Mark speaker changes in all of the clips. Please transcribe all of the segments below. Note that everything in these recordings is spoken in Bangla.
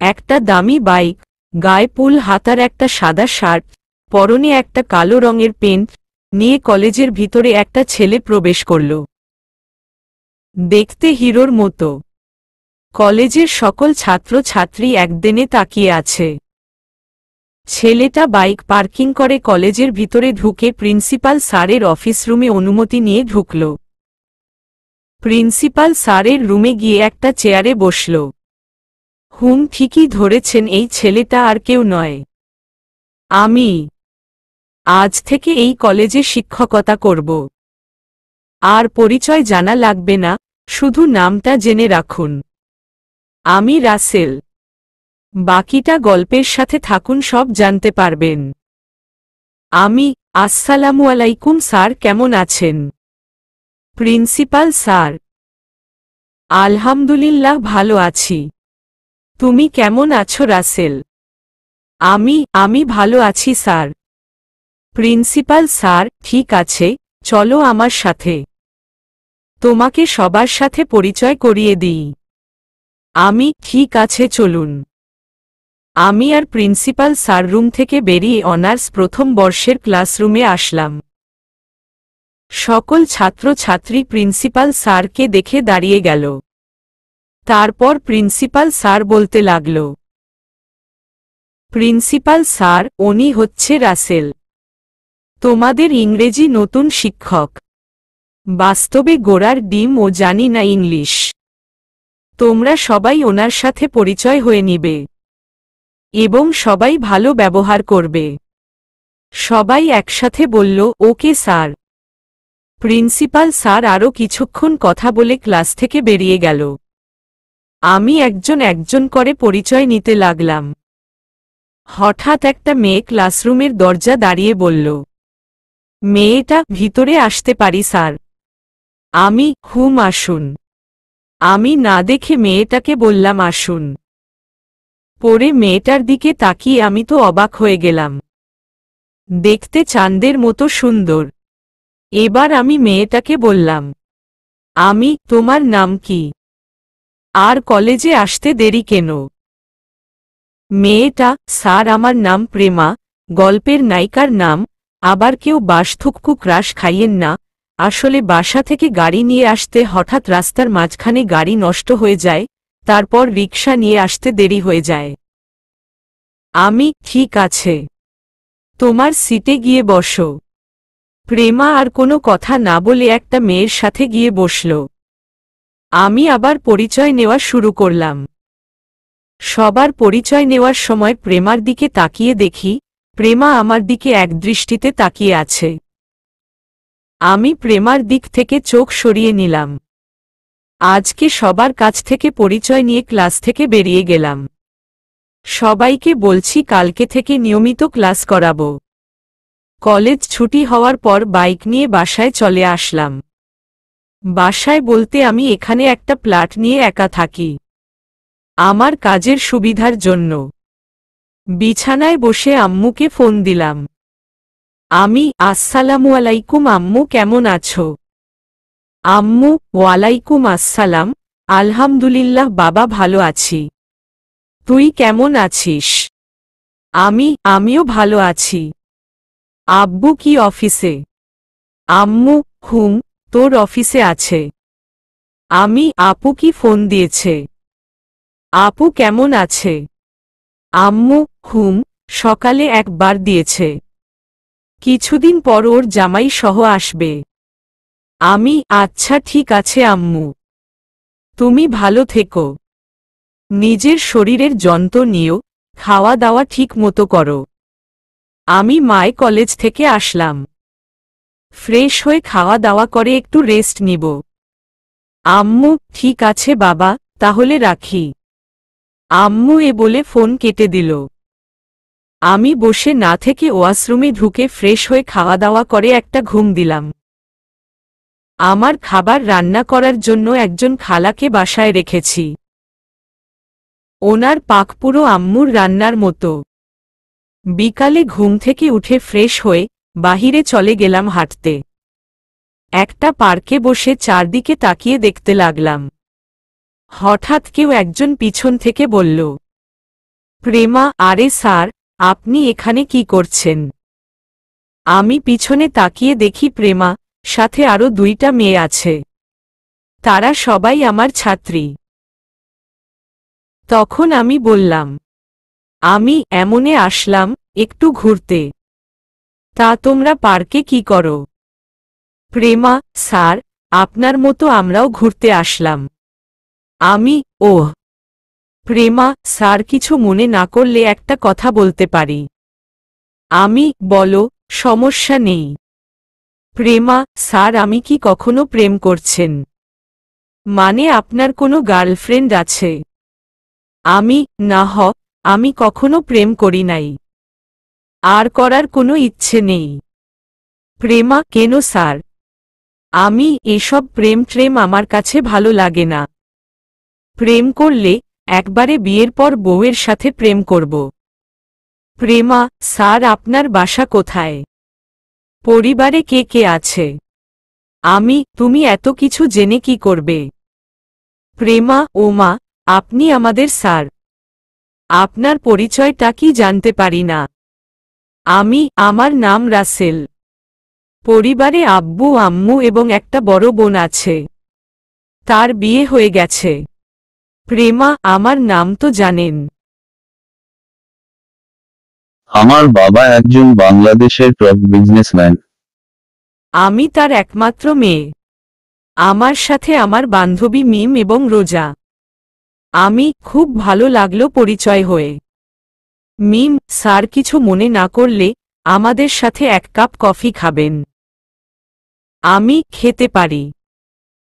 Speaker 1: একটা দামি বাইক, গায়ে ফুল হাতার একটা সাদা শার্ট, পরনে একটা কালো রঙের প্যান্ট নিয়ে কলেজের ভিতরে একটা ছেলে প্রবেশ করল। দেখতে হিরোর মতো। কলেজের সকল ছাত্রছাত্রী একদিনে তাকিয়ে আছে। ছেলেটা বাইক পার্কিং করে কলেজের ভিতরে ঢুকে প্রিন্সিপাল স্যারের অফিস রুমে অনুমতি নিয়ে ঢুকল। প্রিন্সিপাল স্যারের রুমে গিয়ে একটা চেয়ারে বসল। ঠিকই ধরেছেন, এই ছেলেটা আর কেউ নয়, আমি। আজ থেকে এই কলেজে শিক্ষকতা করব। আর পরিচয় জানা লাগবে না, শুধু নামটা জেনে রাখুন, আমি রাসেল। বাকিটা গল্পের সাথে থাকুন, সব জানতে পারবেন। আমি। আসসালামু আলাইকুম স্যার, কেমন আছেন? প্রিন্সিপাল স্যার: আলহামদুলিল্লাহ ভালো আছি। তুমি কেমন আছো রাসেল? আমি ভালো আছি স্যার। প্রিন্সিপাল স্যার: ঠিক আছে, চলো আমার সাথে, তোমাকে সবার সাথে পরিচয় করিয়ে দিই। ঠিক আছে, চলুন। আমি আর প্রিন্সিপাল স্যার রুম থেকে বেরিয়ে অনার্স প্রথম বর্ষের ক্লাসরুমে আসলাম। সকল ছাত্রছাত্রী প্রিন্সিপাল স্যারকে দেখে দাঁড়িয়ে গেল। তারপর প্রিন্সিপাল স্যার বলতে লাগল, প্রিন্সিপাল স্যার, উনি হচ্ছে রাসেল, তোমাদের ইংরেজি নতুন শিক্ষক। বাস্তবে গোড়ার ডিম ও জানি না ইংলিশ। তোমরা সবাই ওনার সাথে পরিচয় হয়ে নিবে এবং সবাই ভালো ব্যবহার করবে। সবাই একসাথে বলল, ওকে স্যার। প্রিন্সিপাল স্যার আরও কিছুক্ষণ কথা বলে ক্লাস থেকে বেরিয়ে গেল। আমি একজন একজন করে পরিচয় নিতে লাগলাম। হঠাৎ একটা মেয়ে ক্লাসরুমের দরজা দাঁড়িয়ে বলল, মেয়েটা, ভিতরে আসতে পারি স্যার? আসুন। আমি না দেখে মেয়েটাকে বললাম, আসুন। পরে মেয়েটার দিকে তাকিয়ে আমি তো অবাক হয়ে গেলাম। দেখতে চাঁদের মতো সুন্দর। এবার আমি মেয়েটাকে বললাম, তোমার নাম কি? আর কলেজে আসতে দেরি কেন? মেয়েটা, স্যার আমার নাম প্রেমা, গল্পের নায়িকার নাম। আবার কেউ বাসথুকু ক্রাশ খাইয়েন না, আসলে বাসা থেকে গাড়ি নিয়ে আসতে হঠাৎ রাস্তার মাঝখানে গাড়ি নষ্ট হয়ে যায়, তারপর রিকশা নিয়ে আসতে দেরি হয়ে যায়। ঠিক আছে, তোমার সিটে গিয়ে বসো। প্রেমা আর কোনো কথা না বলে একটা মেয়ের সাথে গিয়ে বসল। আমি আবার পরিচয় নেওয়া শুরু করলাম। সবার পরিচয় নেওয়ার সময় প্রেমার দিকে তাকিয়ে দেখি, প্রেমা আমার দিকে একদৃষ্টিতে তাকিয়ে আছে। আমি প্রেমার দিক থেকে চোখ সরিয়ে নিলাম। আজকে সবার কাছ থেকে পরিচয় নিয়ে ক্লাস থেকে বেরিয়ে গেলাম। সবাইকে বলছি কালকে থেকে নিয়মিত ক্লাস করাবো। কলেজ ছুটি হওয়ার পর বাইক নিয়ে বাসায় চলে আসলাম। বাসায় বলতে আমি এখানে একটা ফ্ল্যাট নিয়ে একা থাকি। আমার কাজের সুবিধার জন্য বিছানায় বসে আম্মুকে ফোন দিলাম। আসসালামু আলাইকুম আম্মু, কেমন আছো? আম্মু: ওয়ালাইকুম আসসালাম, আলহামদুলিল্লাহ বাবা ভালো আছি। তুই কেমন আছিস? আমিও ভালো আছি। আব্বু কি অফিসে? আম্মু: তোর অফিসে আছে। আপু কি ফোন দিয়েছে? আপু কেমন আছে? আম্মু: সকালে একবার দিয়েছে, কিছুদিন পর ওর জামাই সহ আসবে। আচ্ছা ঠিক আছে আম্মু, তুমি ভালো থেকো, নিজের শরীরের যত্ন নিও, খাওয়া দাওয়া ঠিক মতো করো। মায়ে কলেজ থেকে আসলাম। ফ্রেশ হয়ে খাওয়া দাওয়া করে একটু রেস্ট নিব। আম্মু: ঠিক আছে বাবা, তাহলে রাখি। আম্মু বলে ফোন কেটে দিল। আমি বসে না থেকে ওয়াশরুমে ঢুকে ফ্রেশ হয়ে খাওয়া দাওয়া করে একটা ঘুম দিলাম। আমার খাবার রান্না করার জন্য একজন খালাকে বাসায় রেখেছি। ওনার পাক পুরো আম্মুর রান্নার মতো। বিকালে ঘুম থেকে উঠে ফ্রেশ হয়ে বাহিরে চলে গেলাম হাঁটতে। একটা পার্কে বসে চারদিকে তাকিয়ে দেখতে লাগলাম। হঠাৎ কেউ একজন পিছন থেকে বলল, প্রেমা, আরে স্যার, আপনি এখানে কি করছেন? আমি পিছনে তাকিয়ে দেখি প্রেমা, সাথে আরো 2টা মেয়ে আছে। তারা সবাই আমার ছাত্রী। তখন আমি বললাম, আমি এমনে আসলাম একটু ঘুরতে। তা তোমরা পার্কে কি করো? প্রেমা, স্যার, আপনার মতো আমরাও ঘুরতে আসলাম। আমি, ওহ। প্রেমা, স্যার কিছু মনে না করলে একটা কথা বলতে পারি? আমি, বলো, সমস্যা নেই। প্রেমা, স্যার আমি কি কখনো প্রেম করছেন? মানে আপনার কোনো গার্লফ্রেন্ড আছে? আমি, না আমি কখনো প্রেম করি নাই। আর করার কোনো ইচ্ছে নেই। প্রেমা, কেন স্যার? আমি এসব প্রেম আমার কাছে ভালো লাগে না। প্রেম করলে একবারে বিয়ের পর বউয়ের সাথে প্রেম করব। প্রেমা, স্যার আপনার বাসা কোথায়? পরিবারে কে কে আছে? আমি, তুমি এত কিছু জেনে কি করবে? প্রেমা, ওমা, আপনি আমাদের স্যার। আপনার পরিচয়টা কি জানতে পারি না? আমি, আমার নাম রাসেল। পরিবারে আব্বু আম্মু এবং একটা বড় বোন আছে। তার বিয়ে হয়ে গেছে। প্রেমা, আমার নাম তো জানেন।
Speaker 2: আমার বাবা একজন বাংলাদেশের টপ বিজনেসম্যান।
Speaker 1: আমি তার একমাত্র মেয়ে। আমার সাথে আমার বান্ধবী মিম এবং রোজা। আমি, খুব ভালো লাগলো পরিচয় হয়ে। মিম, স্যার কিছু মনে না করলে আমাদের সাথে 1 কাপ কফি খাবেন? আমি, খেতে পারি,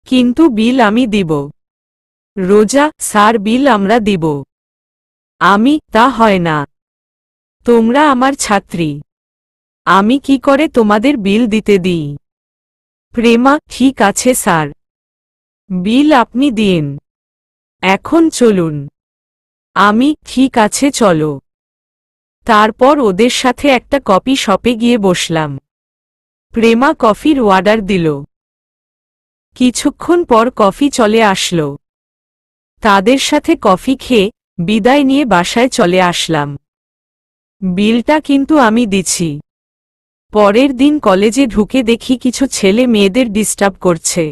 Speaker 1: কিন্তু বিল আমি দিব। রোজা, স্যার বিল আমরা দিব। আমি, তা হয় না। তোমরা আমার ছাত্রী। আমি কি করে তোমাদের বিল দিতে দিই? প্রেমা, ঠিক আছে স্যার, বিল আপনি দিন। এখন চলুন। আমি, ঠিক আছে চলো। তারপর ওদের সাথে একটা কফি শপে গিয়ে বসলাম। প্রেমা কফির অর্ডার দিল। কিছুক্ষণ পর কফি চলে আসলো। তাদের সাথে কফি খেয়ে বিদায় নিয়ে বাসায় চলে আসলাম। বিলটা কিন্তু আমি দিছি। পরের দিন কলেজে ঢুকে দেখি কিছু ছেলে মেয়েদের ডিস্টার্ব করছে।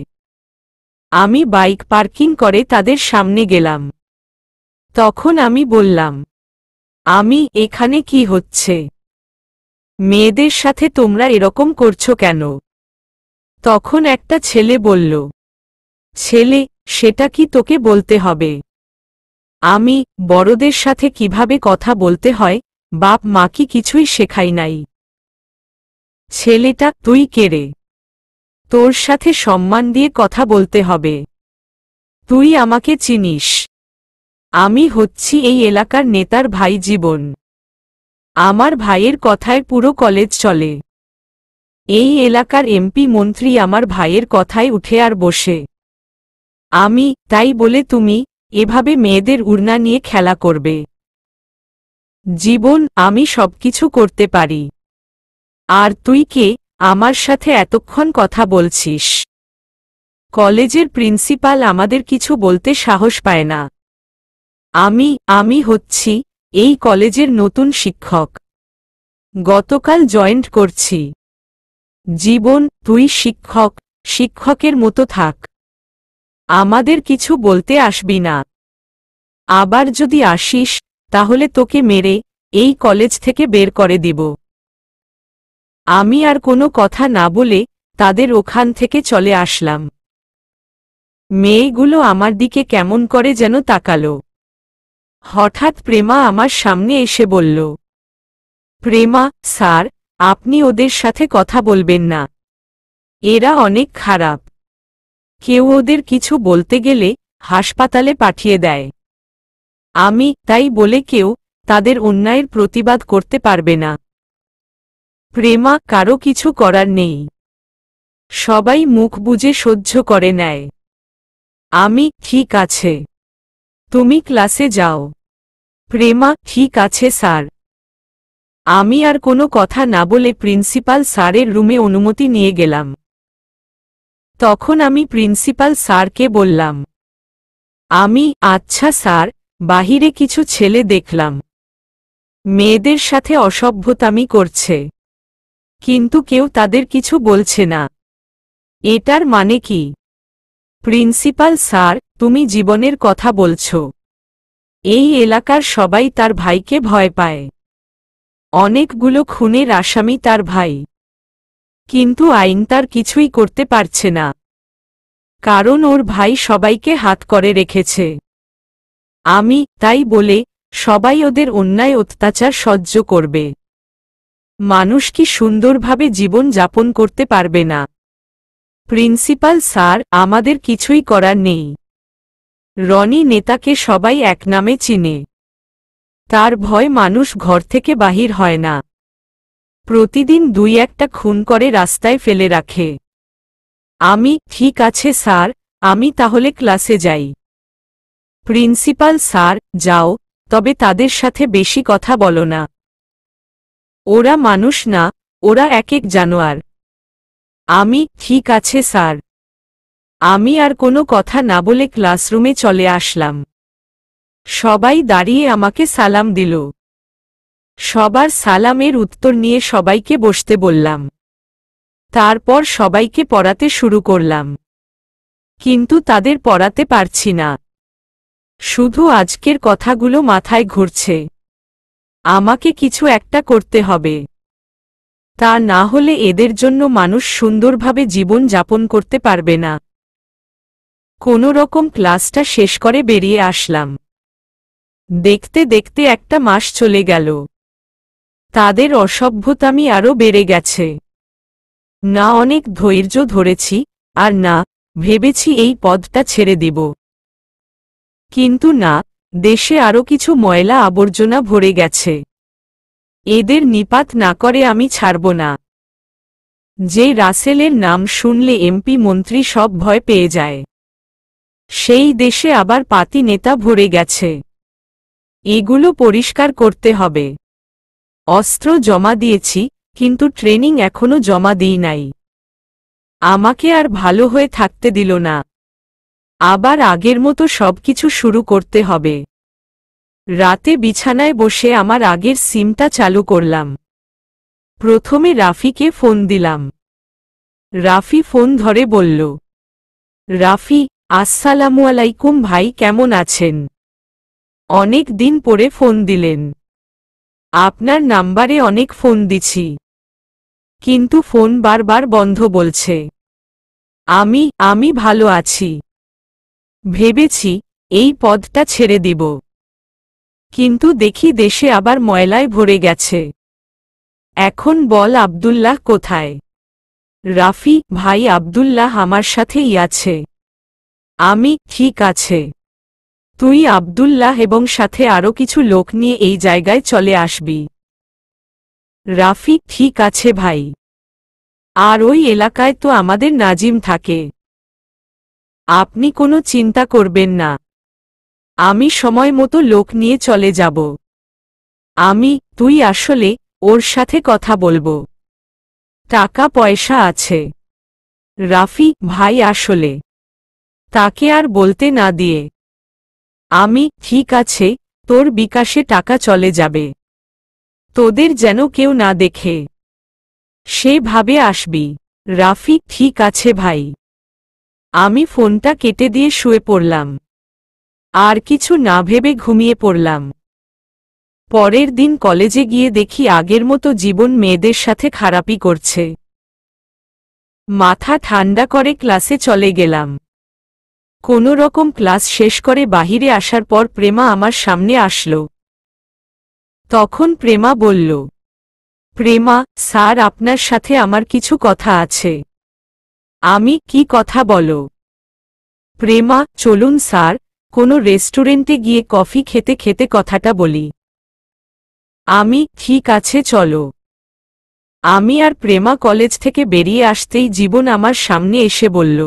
Speaker 1: আমি বাইক পার্কিং করে তাদের সামনে গেলাম। তখন আমি বললাম, আমি, এখানে কি হচ্ছে? মেয়েদের সাথে তোমরা এরকম করছো কেন? তখন একটা ছেলে বলল, ছেলে, সেটা কি তোকে বলতে হবে? আমি, বড়দের সাথে কিভাবে কথা বলতে হয় বাপ মা কি কিছুই শেখাই নাই? ছেলেটা, তুই কে রে? তোর সাথে সম্মান দিয়ে কথা বলতে হবে। তুই আমাকে চিনিস? আমি হচ্ছি এই এলাকার নেতার ভাই জীবন। আমার ভাইয়ের কথায় পুরো কলেজ চলে। এই এলাকার এমপি মন্ত্রী আমার ভাইয়ের কথায় উঠে আর বসে। আমি, তাই বলে তুমি এভাবে মেয়েদের উড়না নিয়ে খেলা করবে? জীবন, আমি সবকিছু করতে পারি। আর তুই কে আমার সাথে এতক্ষণ কথা বলছিস? কলেজের প্রিন্সিপাল আমাদের কিছু বলতে সাহস পায় না। আমি হচ্ছি এই কলেজের নতুন শিক্ষক। গতকাল জয়েন্ট করছি। জীবন, তুই শিক্ষক, শিক্ষকের মতো থাক। আমাদের কিছু বলতে আসবি না। আবার যদি আসিস তাহলে তোকে মেরে এই কলেজ থেকে বের করে দিব। আমি আর কোনো কথা না বলে তাদের ওখান থেকে চলে আসলাম। মেয়েগুলো আমার দিকে কেমন করে যেন তাকালো। হঠাৎ প্রেমা আমার সামনে এসে বলল, প্রেমা, স্যার, আপনি ওদের সাথে কথা বলবেন না। এরা অনেক খারাপ। কেউ ওদের কিছু বলতে গেলে হাসপাতালে পাঠিয়ে দেয়। আমি, তাই বলে কেউ তাদের অন্যায়ের প্রতিবাদ করতে পারবে না। প্রেমা, কারো কিছু করার নেই। সবাই মুখ বুজে সহ্য করে নেয়। আমি, ঠিক আছে, তুমি ক্লাসে যাও। প্রেমা, ঠিক আছে স্যার। আমি আর কোনো কথা না বলে প্রিন্সিপাল স্যারের রুমে অনুমতি নিয়ে গেলাম। তখন আমি প্রিন্সিপাল স্যারকে বললাম, আমি, আচ্ছা স্যার, বাহিরে কিছু ছেলে দেখলাম। মেয়েদের সাথে অসভ্যতামি করছে, কিন্তু কেউ তাদের কিছু বলছে না। এটার মানে কি? প্রিন্সিপাল স্যার, তুমি জীবনের কথা বলছো। এই এলাকার সবাই তার ভাইকে ভয় পায়। অনেকগুলো খুনের আসামি তার ভাই, কিন্তু আইন তার কিছুই করতে পারছে না, কারণ ওর ভাই সবাইকে হাত করে রেখেছে। আমি তাই বলে সবাই ওদের অন্যায় অত্যাচার সহ্য করবে? মানুষ কি সুন্দরভাবে জীবন যাপন করতে পারবে না? প্রিন্সিপাল স্যার, আমাদের কিছুই করার নেই। রনি নেতাকে সবাই এক নামে চিনে। তার ভয় মানুষ ঘর থেকে বাহির হয় না। প্রতিদিন 2-1টা খুন করে রাস্তায় ফেলে রাখে। আমি ঠিক আছে স্যার, আমি তাহলে ক্লাসে যাই। প্রিন্সিপাল স্যার, যাও, তবে তাদের সাথে বেশি কথা বলো না। ওরা মানুষ না, ওরা এক জানোয়ার। আমি ঠিক আছে স্যার। আমি আর কোনো কথা না বলে ক্লাসরুমে চলে আসলাম। সবাই দাঁড়িয়ে আমাকে সালাম দিল। সবার সালামের উত্তর নিয়ে সবাইকে বসতে বললাম। তারপর সবাইকে পড়াতে শুরু করলাম, কিন্তু তাদের পড়াতে পারছি না। শুধু আজকের কথাগুলো মাথায় ঘুরছে। আমাকে কিছু একটা করতে হবে, তা না হলে এদের জন্য মানুষ সুন্দরভাবে জীবন যাপন করতে পারবে না। কোনো রকম ক্লাসটা শেষ করে বেরিয়ে আসলাম। দেখতে দেখতে একটা মাস চলে গেল। তাদের অসভ্যতামি আরও বেড়ে গেছে। না অনেক ধৈর্য ধরেছি, আর না ভেবেছি এই পদটা ছেড়ে দিব। কিন্তু না, দেশে আরও কিছু ময়লা আবর্জনা ভরে গেছে। এদের নিপাত না করে আমি ছাড়ব না। যে রাসেলের নাম শুনলে এমপি মন্ত্রী সব ভয় পেয়ে যায়, সেই দেশে আবার পাতি নেতা ভরে গেছে। এগুলো পরিষ্কার করতে হবে। অস্ত্র জমা দিয়েছি, কিন্তু ট্রেনিং এখনো জমা দিই নাই। আমাকে আর ভালো হয়ে থাকতে দিল না। আবার আগের মতো সবকিছু শুরু করতে হবে। রাতে বিছানায় বসে আমার আগের সিমটা চালু করলাম। প্রথমে রাফিকে ফোন দিলাম। রাফি ফোন ধরে বলল, রাফি, আসসালামু আলাইকুম ভাই, কেমন আছেন? অনেক দিন পরে ফোন দিলেন। আপনার নাম্বারে অনেক ফোন দিছি, কিন্তু ফোন বারবার বন্ধ বলছে। আমি ভালো আছি। ভেবেছি এই পদটা ছেড়ে দিব, কিন্তু দেখি দেশে আবার ময়লায় ভরে গেছে। এখন বল আব্দুল্লাহ কোথায়? রাফি, ভাই আব্দুল্লাহ আমার সাথেই আছে। আমি ঠিক আছে। তুই আব্দুল্লাহ এবং সাথে আরও কিছু লোক নিয়ে এই জায়গায় চলে আসবি। রাফি, ঠিক আছে ভাই। আর ওই এলাকায় তো আমাদের নাজিম থাকে। আপনি কোনো চিন্তা করবেন না, আমি সময় মতো লোক নিয়ে চলে যাব। তুই আসলে ওর সাথে কথা বলবো। টাকা পয়সা আছে। রাফি, ভাই আসলে তাকে আর বলতে না দিয়ে। ঠিক আছে, তোর বিকাশে টাকা চলে যাবে। তোদের যেন কেউ না দেখে, সেভাবে আসবি। রাফি, ঠিক আছে ভাই। আমি ফোনটা কেটে দিয়ে শুয়ে পড়লাম। আর কিছু না ভেবে ঘুমিয়ে পড়লাম। পরের দিন কলেজে গিয়ে দেখি আগের মতো জীবন মেয়েদের সাথে খারাপই করছে। মাথা ঠান্ডা করে ক্লাসে চলে গেলাম। কোনো রকম ক্লাস শেষ করে বাহিরে আসার পর প্রেমা আমার সামনে আসলো। তখন প্রেমা বলল, প্রেমা স্যার, আপনার সাথে আমার কিছু কথা আছে। কি কথা বলো? প্রেমা, চলুন স্যার, কোনো রেস্টুরেন্টে গিয়ে কফি খেতে খেতে কথাটা বলি। ঠিক আছে চলো। আমি আর প্রেমা কলেজ থেকে বেরিয়ে আসতেই জীবন আমার সামনে এসে বলল,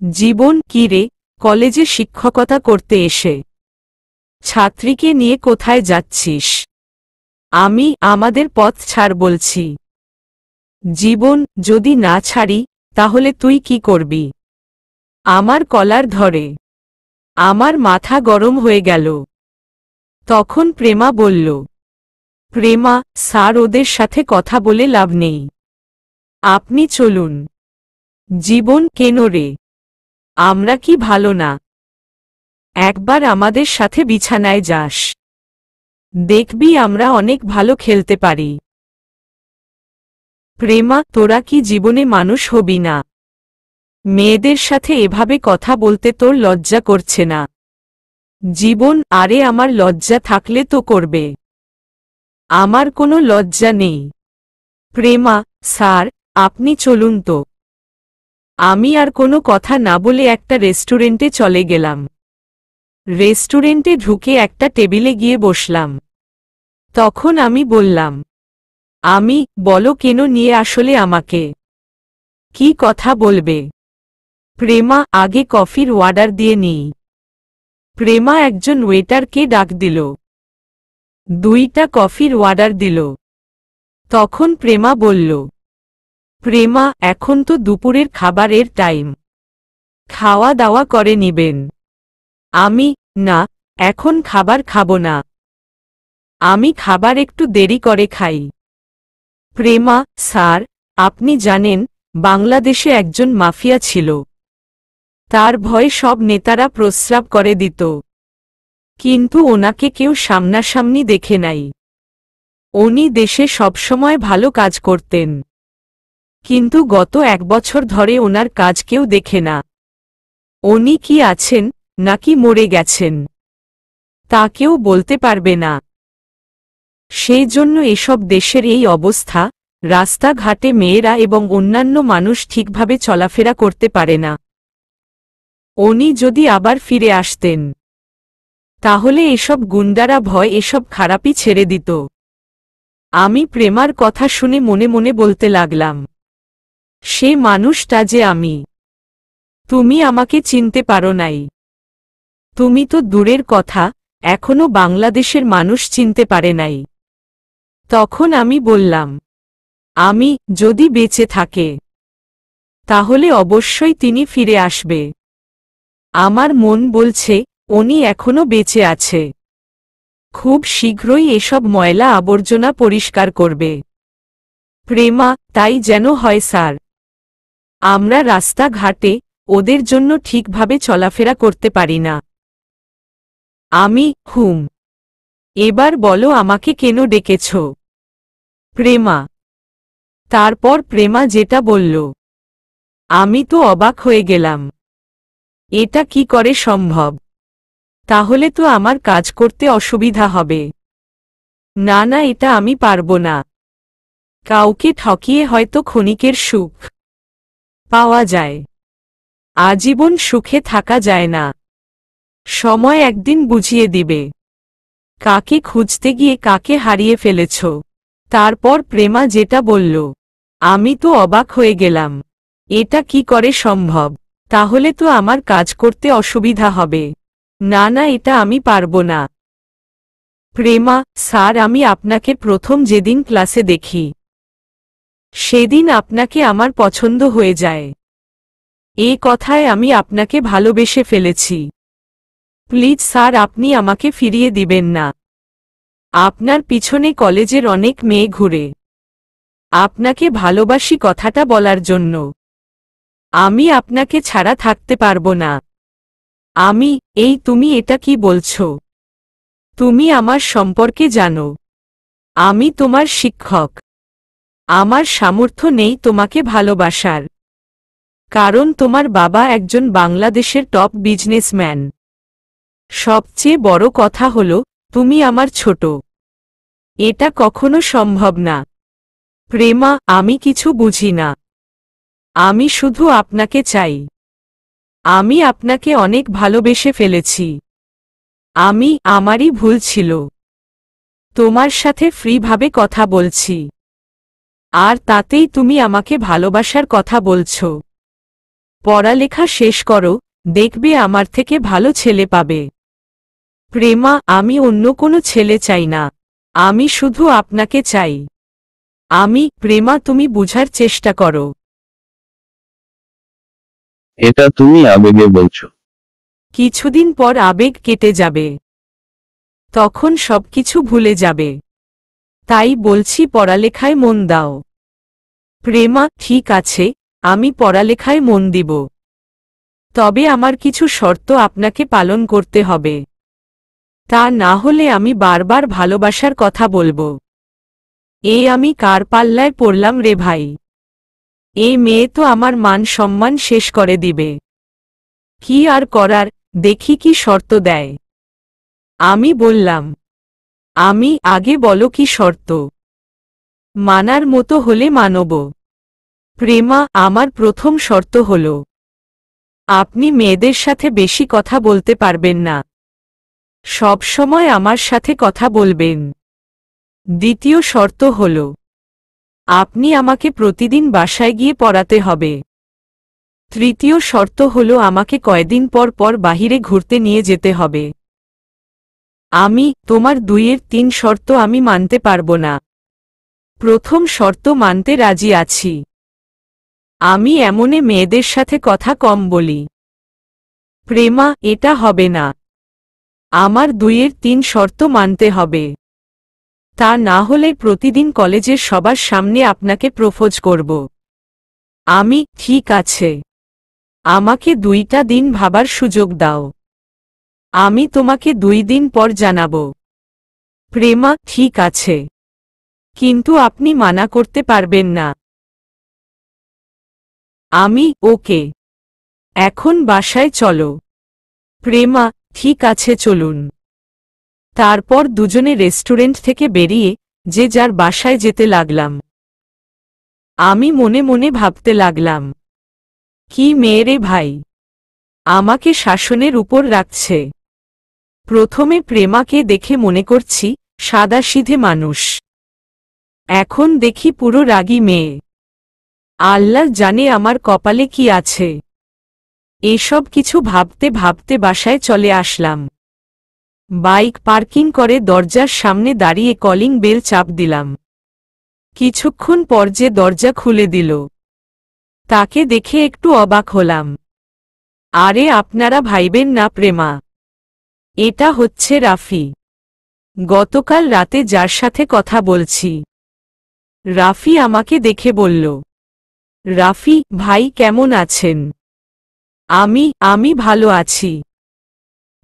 Speaker 1: জীবন, কি রে, কলেজে শিক্ষকতা করতে এসে ছাত্রীকে নিয়ে কোথায় যাচ্ছিস? আমাদের পথ ছাড় বলছি। জীবন, যদি না ছাড়ি তাহলে তুই কি করবি? আমার কলার ধরে। আমার মাথা গরম হয়ে গেল। তখন প্রেমা বলল, প্রেমা স্যার, ওদের সাথে কথা বলে লাভ নেই। আপনি চলুন। জীবন কেন রে? আমরা কি ভালো না? একবার আমাদের সাথে বিছানায় যাস, দেখবি আমরা অনেক ভালো খেলতে পারি। প্রেমা, তোরা কি জীবনে মানুষ হবি না? মেয়েদের সাথে এভাবে কথা বলতে তোর লজ্জা করছে না? জীবন, আরে আমার লজ্জা থাকলে তো করবে। আমার কোনো লজ্জা নেই। প্রেমা, স্যার, আপনি চলুন তো। আমি আর কোনো কথা না বলে একটা রেস্টুরেন্টে চলে গেলাম। রেস্টুরেন্টে ঢুকে একটা টেবিলে গিয়ে বসলাম। তখন আমি বললাম, আমি, বলো কেন নিয়ে আসলে আমাকে? কি কথা বলবে? প্রেমা, আগে কফির অর্ডার দিয়ে নিই। প্রেমা একজন ওয়েটারকে ডাক দিল। 2টা কফির অর্ডার দিল। তখন প্রেমা বলল, প্রেমা, এখন তো দুপুরের খাবারের টাইম, খাওয়া দাওয়া করে নিবেন। আমি, না, এখন খাবার খাবো না। আমি খাবার একটু দেরি করে খাই। প্রেমা, স্যার, আপনি জানেন বাংলাদেশে একজন মাফিয়া ছিল। তার ভয়ে সব নেতারা প্রস্রাব করে দিত, কিন্তু ওনাকে কেউ সামনাসামনি দেখে নাই। উনি দেশে সবসময় ভালো কাজ করতেন, কিন্তু গত 1 বছর ধরে ওনার কাজ কেউ দেখে না। উনি কি আছেন নাকি মরে গেছেন তা কেউ বলতে পারবে না। সেই জন্য এসব দেশের এই অবস্থা, রাস্তাঘাটে মেয়েরা এবং অন্যান্য মানুষ ঠিকভাবে চলাফেরা করতে পারে না। উনি যদি আবার ফিরে আসতেন, তাহলে এসব গুন্ডারা ভয় এসব খারাপই ছেড়ে দিত। আমি প্রেমার কথা শুনে মনে মনে বলতে লাগলাম, সে মানুষটা যে আমি। তুমি আমাকে চিনতে পারো নাই। তুমি তো দূরের কথা, এখনো বাংলাদেশের মানুষ চিনতে পারে নাই। তখন আমি বললাম, আমি যদি বেঁচে থাকে, তাহলে অবশ্যই তিনি ফিরে আসবে। আমার মন বলছে উনি এখনো বেঁচে আছে। খুব শীঘ্রই এসব ময়লা আবর্জনা পরিষ্কার করবে। প্রেমা, তাই যেন হয় স্যার। আমরা রাস্তাঘাটে ওদের জন্য ঠিকভাবে চলাফেরা করতে পারি না। আমি, এবার বলো আমাকে কেন ডেকেছ? প্রেমা। তারপর প্রেমা যেটা বলল, আমি তো অবাক হয়ে গেলাম। এটা কি করে সম্ভব? তাহলে তো আমার কাজ করতে অসুবিধা হবে। না না, এটা আমি পারবো না। কাউকে ঠকিয়ে হয়তো ক্ষণিকের সুখ পাওয়া যায়, আজীবন সুখে থাকা যায় না। সময় একদিন বুঝিয়ে দিবে কাকে খুঁজতে গিয়ে কাকে হারিয়ে ফেলেছ। তারপর প্রেমা যেটা বলল, আমি তো অবাক হয়ে গেলাম। এটা কি করে সম্ভব? তাহলে তো আমার কাজ করতে অসুবিধা হবে। না না, এটা আমি পারবো না। প্রেমা, স্যার, আমি আপনাকে প্রথম যেদিন ক্লাসে দেখি, সেদিন আপনাকে আমার পছন্দ হয়ে যায়। এ কথায় আমি আপনাকে ভালোবেসে ফেলেছি। প্লিজ স্যার, আপনি আমাকে ফিরিয়ে দিবেন না। আপনার পিছনে কলেজের অনেক মেয়ে ঘুরে, আপনাকে ভালোবাসি কথাটা বলার জন্য। আমি আপনাকে ছাড়া থাকতে পারবো না। আমি, তুমি এটা কি বলছো? তুমি আমার সম্পর্কে জানো? আমি তোমার শিক্ষক। আমার সামর্থ্য নেই তোমাকে ভালোবাসার, কারণ তোমার বাবা একজন বাংলাদেশের টপ বিজনেসম্যান। সবচেয়ে বড় কথা হলো তুমি আমার ছোট। এটা কখনো সম্ভব না। প্রেমা, আমি কিছু বুঝি না। আমি শুধু আপনাকে চাই। আমি আপনাকে অনেক ভালোবেসে ফেলেছি। আমারই ভুল ছিল। তোমার সাথে ফ্রিভাবে কথা বলছি, আর তাতেই তুমি আমাকে ভালোবাসার কথা বলছো। পড়ালেখা শেষ করো, দেখবে আমার থেকে ভালো ছেলে পাবে। প্রেমা, আমি অন্য কোনো ছেলে চাই না। আমি শুধু আপনাকে চাই। প্রেমা, তুমি বুঝার চেষ্টা করো।
Speaker 2: এটা তুমি আবেগে বলছো।
Speaker 1: কিছুদিন পর আবেগ কেটে যাবে। তখন সবকিছু ভুলে যাবে। তাই বলছি পড়ালেখায় মন দাও। প্রেমা, ঠিক আছে, আমি পড়ালেখায় মন দিব। তবে আমার কিছু শর্ত আপনাকে পালন করতে হবে। তা না হলে আমি বারবার ভালোবাসার কথা বলবো। আমি কার পাল্লায় পড়লাম রে ভাই? এই মেয়ে তো আমার মান সম্মান শেষ করে দিবে। কি আর করার, দেখি কি শর্ত দেয়। আমি বললাম, আগে বলো কি শর্ত। মানার মতো হলে মানব। প্রেমা, আমার প্রথম শর্ত হল, আপনি মেয়েদের সাথে বেশি কথা বলতে পারবেন না। সব সময় আমার সাথে কথা বলবেন। দ্বিতীয় শর্ত হল, আপনি আমাকে প্রতিদিন বাসায় গিয়ে পড়াতে হবে। তৃতীয় শর্ত হল, আমাকে কয়দিন পর পর বাহিরে ঘুরতে নিয়ে যেতে হবে। তোমার 2-এর 3 শর্ত আমি মানতে পারবো না। প্রথম শর্ত মানতে রাজি আছি। আমি এমনে মেয়েদের সাথে কথা কম বলি। প্রেমা, এটা হবে না। আমার 2-এর 3 শর্ত মানতে হবে। তা না হলে প্রতিদিন কলেজের সবার সামনে আপনাকে প্রপোজ করব। ঠিক আছে। আমাকে 2টা দিন ভাবার সুযোগ দাও। আমি তোমাকে 2 দিন পর জানাবো। প্রেমা, ঠিক আছে। কিন্তু আপনি মানা করতে পারবেন না। ওকে। এখন বাসায় চলো। প্রেমা, ঠিক আছে, চলুন। তারপর দুজনে রেস্টুরেন্ট থেকে বেরিয়ে যে যার বাসায় যেতে লাগলাম। আমি মনে মনে ভাবতে লাগলাম, কি মেয়েরে ভাই, আমাকে শাসনের উপর রাখছে। প্রথমে প্রেমাকে দেখে মনে করছি সাদাসিধে মানুষ। এখন দেখি পুরো রাগী মেয়ে। আল্লাহ জানে আমার কপালে কি আছে। এসব কিছু ভাবতে ভাবতে বাসায় চলে আসলাম। বাইক পার্কিং করে দরজার সামনে দাঁড়িয়ে কলিং বেল চাপ দিলাম। কিছুক্ষণ পর যে দরজা খুলে দিল, তাকে দেখে একটু অবাক হলাম। আরে আপনারা ভাইবেন না প্রেমা, এটা হচ্ছে রাফি, গতকাল রাতে যার সাথে কথা বলছি। রাফি আমাকে দেখে বলল, রাফি ভাই কেমন আছেন? আমি ভালো আছি।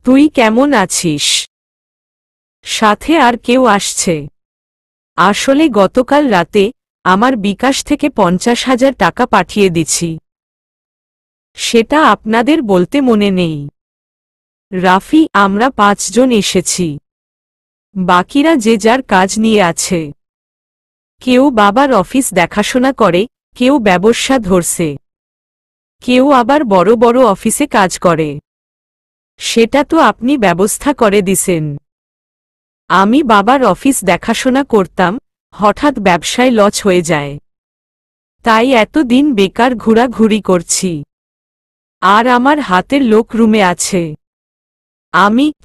Speaker 1: তুই কেমন আছিস? সাথে আর কেউ আসছে? আসলে গতকাল রাতে আমার বিকাশ থেকে 50,000 টাকা পাঠিয়ে দিছি। সেটা আপনাদের বলতে মনে নেই। রাফি, আমরা 5 জন এসেছি। বাকিরা যে যার কাজ নিয়ে আছে। কেউ বাবার অফিস দেখাশোনা করে, কেউ ব্যবসা ধরছে, কেউ আবার বড় বড় অফিসে কাজ করে। সেটা তো আপনি ব্যবস্থা করে দিছেন। আমি বাবার অফিস দেখাশোনা করতাম, হঠাৎ ব্যবসায় লস হয়ে যায়। তাই এতদিন বেকার ঘোরাঘুরি করছি। আর আমার হাতের লোক রুমে আছে।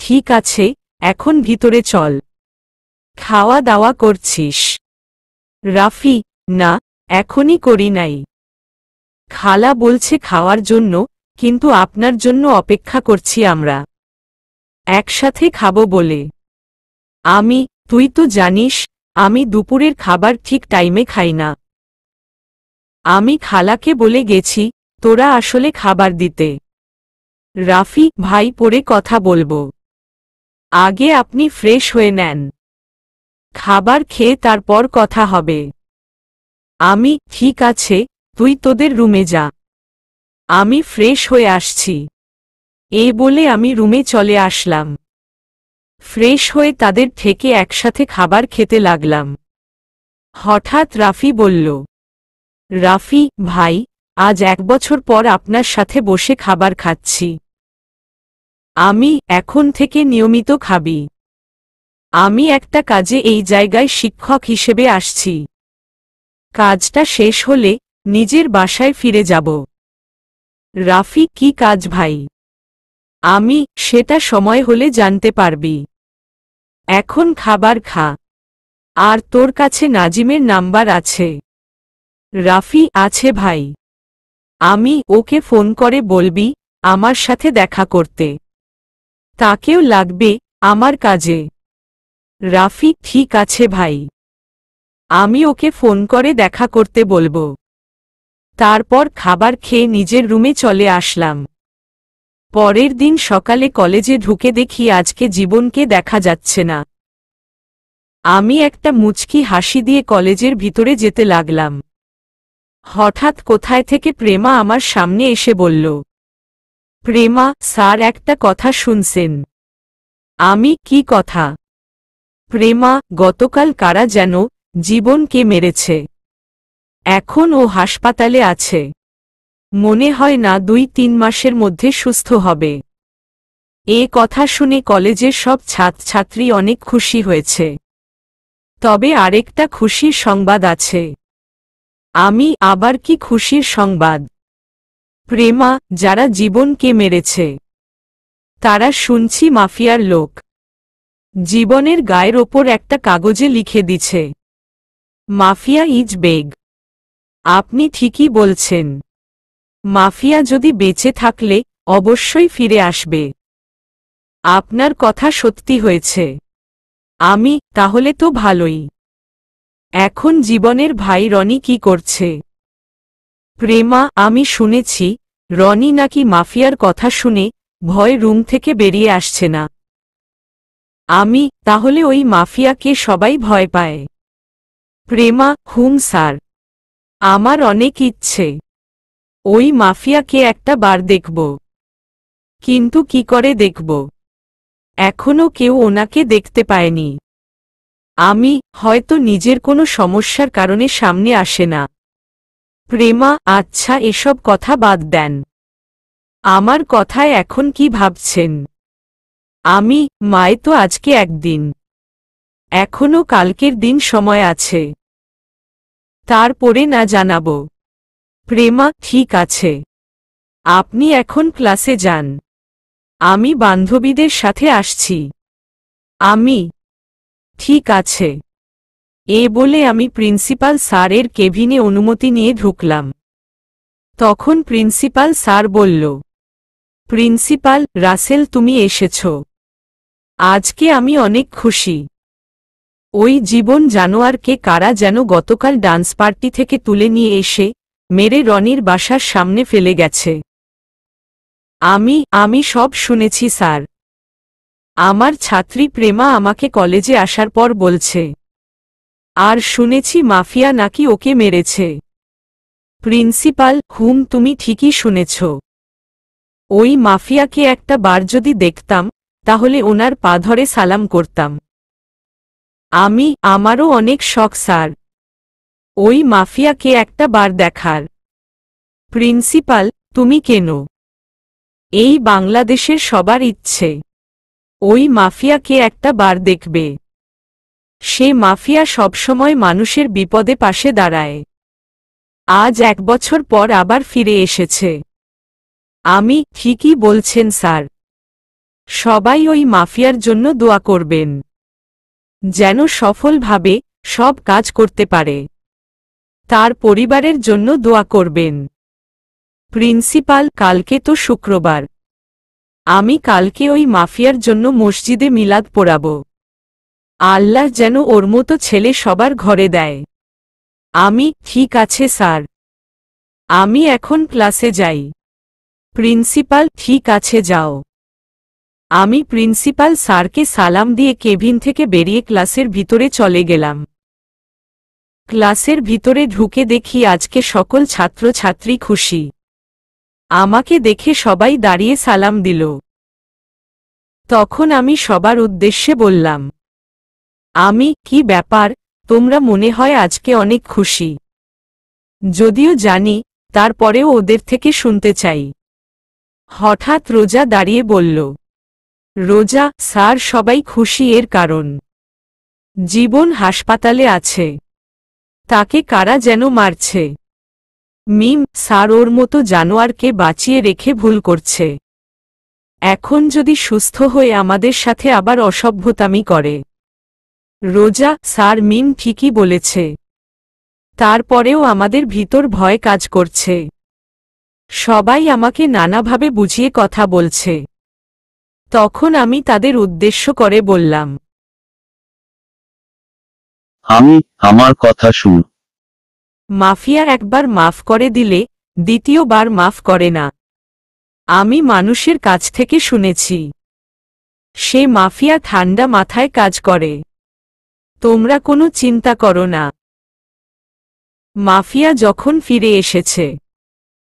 Speaker 1: ঠিক আছে, এখন ভিতরে চল। খাওয়া দাওয়া করছিস? রাফি, না, এখনই করি নাই। খালা বলছে খাওয়ার জন্য, কিন্তু আপনার জন্য অপেক্ষা করছি আমরা, একসাথে খাবো বলে। তুই তো জানিস আমি দুপুরের খাবার ঠিক টাইমে খাই না। আমি খালাকে বলে গেছি তোরা আসলে খাবার দিতে। রাফি ভাই, পরে কথা বলবো, আগে আপনি ফ্রেশ হয়ে নেন। খাবার খেয়ে তারপর কথা হবে। ঠিক আছে, তুই তোদের রুমে যা, আমি ফ্রেশ হয়ে আসছি। এই বলে আমি রুমে চলে আসলাম। ফ্রেশ হয়ে তাদের থেকে একসাথে খাবার খেতে লাগলাম। হঠাৎ রাফি বলল, রাফি ভাই, আজ 1 বছর পর আপনার সাথে বসে খাবার খাচ্ছি। এখন থেকে নিয়মিত খাবি। আমি একটা কাজে এই জায়গায় শিক্ষক হিসেবে আসছি। কাজটা শেষ হলে নিজের বাসায় ফিরে যাব। রাফি, কি কাজ ভাই? সেটা সময় হলে জানতে পারবি। এখন খাবার খা। আর তোর কাছে নাজিমের নাম্বার আছে? রাফি, আছে ভাই। ওকে ফোন করে বলবি আমার সাথে দেখা করতে। তাকেও লাগবে আমার কাজে। রাফি, ঠিক আছে ভাই, আমি ওকে ফোন করে দেখা করতে বলবো। তারপর খাবার খেয়ে নিজের রুমে চলে আসলাম। পরের দিন সকালে কলেজে ঢুকে দেখি আজকে জীবনকে দেখা যাচ্ছে না। আমি একটা মুচকি হাসি দিয়ে কলেজের ভিতরে যেতে লাগলাম। হঠাৎ কোথায় থেকে প্রেমা আমার সামনে এসে বলল, প্রেমা স্যার একটা কথা শুনছেন? আমি, কি কথা? প্রেমা, গতকাল কারা যেন জীবনকে মেরেছে। এখন ও হাসপাতালে আছে। মনে হয় না 2-3 মাসের মধ্যে সুস্থ হবে। এ কথা শুনে কলেজের সব ছাত্রছাত্রী অনেক খুশি হয়েছে। তবে আরেকটা খুশির সংবাদ আছে। আমি, আবার কি খুশির সংবাদ? প্রেমা, যারা জীবনকে মেরেছে তারা শুনছি মাফিয়ার লোক। জীবনের গায়ের ওপর একটা কাগজে লিখে দিছে, মাফিয়া ইজ বেগ। আপনি ঠিকই বলছেন। মাফিয়া যদি বেঁচে থাকলে অবশ্যই ফিরে আসবে। আপনার কথা সত্যি হয়েছে। আমি, তাহলে তো ভালোই। এখন জীবনের ভাই রনি কি করছে? প্রেমা, আমি শুনেছি রনি নাকি মাফিয়ার কথা শুনে ভয় রুম থেকে বেরিয়ে আসছে না। আমি, তাহলে ওই মাফিয়াকে সবাই ভয় পায়? প্রেমা, হুম স্যার, আমার অনেক ইচ্ছে ওই মাফিয়াকে একটা বার দেখব। কিন্তু কি করে দেখব? এখনো কেউ ওনাকে দেখতে পায়নি। আমি, হয়তো নিজের কোনো সমস্যার কারণে সামনে আসে না। প্রেমা, আচ্ছা এসব কথা বাদ দেন। আমার কথায় এখন কি ভাবছেন? আমি, মায়ে তো আজকে একদিন, এখনো কালকের দিন সময় আছে। তারপরে না জানাবো। প্রেমা, ঠিক আছে, আপনি এখন ক্লাসে যান, আমি বান্ধবীদের সাথে আসছি। আমি, ঠিক আছে। এ বলে আমি প্রিন্সিপাল স্যারের কেবিনে অনুমতি নিয়ে ঢুকলাম। তখন প্রিন্সিপাল স্যার বলল, প্রিন্সিপাল রাসেল, তুমি এসেছ। আজকে আমি অনেক খুশি। ওই জীবন জানোয়ারকে কারা যেন গতকাল ডান্স পার্টি থেকে তুলে নিয়ে এসে মেরে রনির বাসার সামনে ফেলে গেছে। আমি সব শুনেছি স্যার। আমার ছাত্রী প্রেমা আমাকে কলেজে আসার পর বলছে। আর শুনেছি মাফিয়া নাকি ওকে মেরেছে। প্রিন্সিপাল, হুম, তুমি ঠিকই শুনেছ। ওই মাফিয়াকে একটা বার যদি দেখতাম তাহলে ওনার পা ধরে সালাম করতাম। আমারও অনেক শখ স্যার, ওই মাফিয়াকে একটা বার দেখার। প্রিন্সিপাল, তুমি কেন? এই বাংলাদেশের সবার ইচ্ছে ওই মাফিয়াকে একটা বার দেখবে। সে মাফিয়া সবসময় মানুষের বিপদে পাশে দাঁড়ায়। আজ 1 বছর পর আবার ফিরে এসেছে। আমি, ঠিকই বলছেন স্যার। সবাই ওই মাফিয়ার জন্য দোয়া করবেন, যেন সফলভাবে সব কাজ করতে পারে। তার পরিবারের জন্য দোয়া করবেন। প্রিন্সিপাল, কালকে তো শুক্রবার, আমি কালকে ওই মাফিয়ার জন্য মসজিদে মিলাদ পড়াব। আল্লাহ যেন ওর মতো ছেলে সবার ঘরে দেয়। আমি, ঠিক আছে স্যার, আমি এখন ক্লাসে যাই। প্রিন্সিপাল, ঠিক আছে যাও। আমি প্রিন্সিপাল স্যারকে সালাম দিয়ে কেবিন থেকে বেরিয়ে ক্লাসের ভিতরে চলে গেলাম। ক্লাসের ভিতরে ঢুকে দেখি আজকে সকল ছাত্রছাত্রী খুশি। আমাকে দেখে সবাই দাঁড়িয়ে সালাম দিল। তখন আমি সবার উদ্দেশ্যে বললাম, আমি, কি ব্যাপার, তোমরা মনে হয় আজকে অনেক খুশি? যদিও জানি, তারপরেও ওদের থেকে শুনতে চাই। হঠাৎ রোজা দাঁড়িয়ে বলল, রোজা স্যার, সবাই খুশি এর কারণ জীবন হাসপাতালে আছে। তাকে কারা যেন মারছে। মিম স্যার ওর মতো জানোয়ারকে বাঁচিয়ে রেখে ভুল করছে। এখন যদি সুস্থ হয়ে আমাদের সাথে আবার অসভ্যতামি করে। রোজা স্যার, মিম ঠিকই বলেছে। তারপরেও আমাদের ভিতর ভয় কাজ করছে। সবাই আমাকে নানাভাবে বুঝিয়ে কথা বলছে। তখন আমি তাদের উদ্দেশ্য করে বললাম,
Speaker 2: আমার কথা শুনো।
Speaker 1: মাফিয়া একবার মাফ করে দিলে দ্বিতীয়বার মাফ করে না। আমি মানুষের কাছ থেকে শুনেছি সে মাফিয়া ঠান্ডা মাথায় কাজ করে। তোমরা কোনো চিন্তা করো না। মাফিয়া যখন ফিরে এসেছে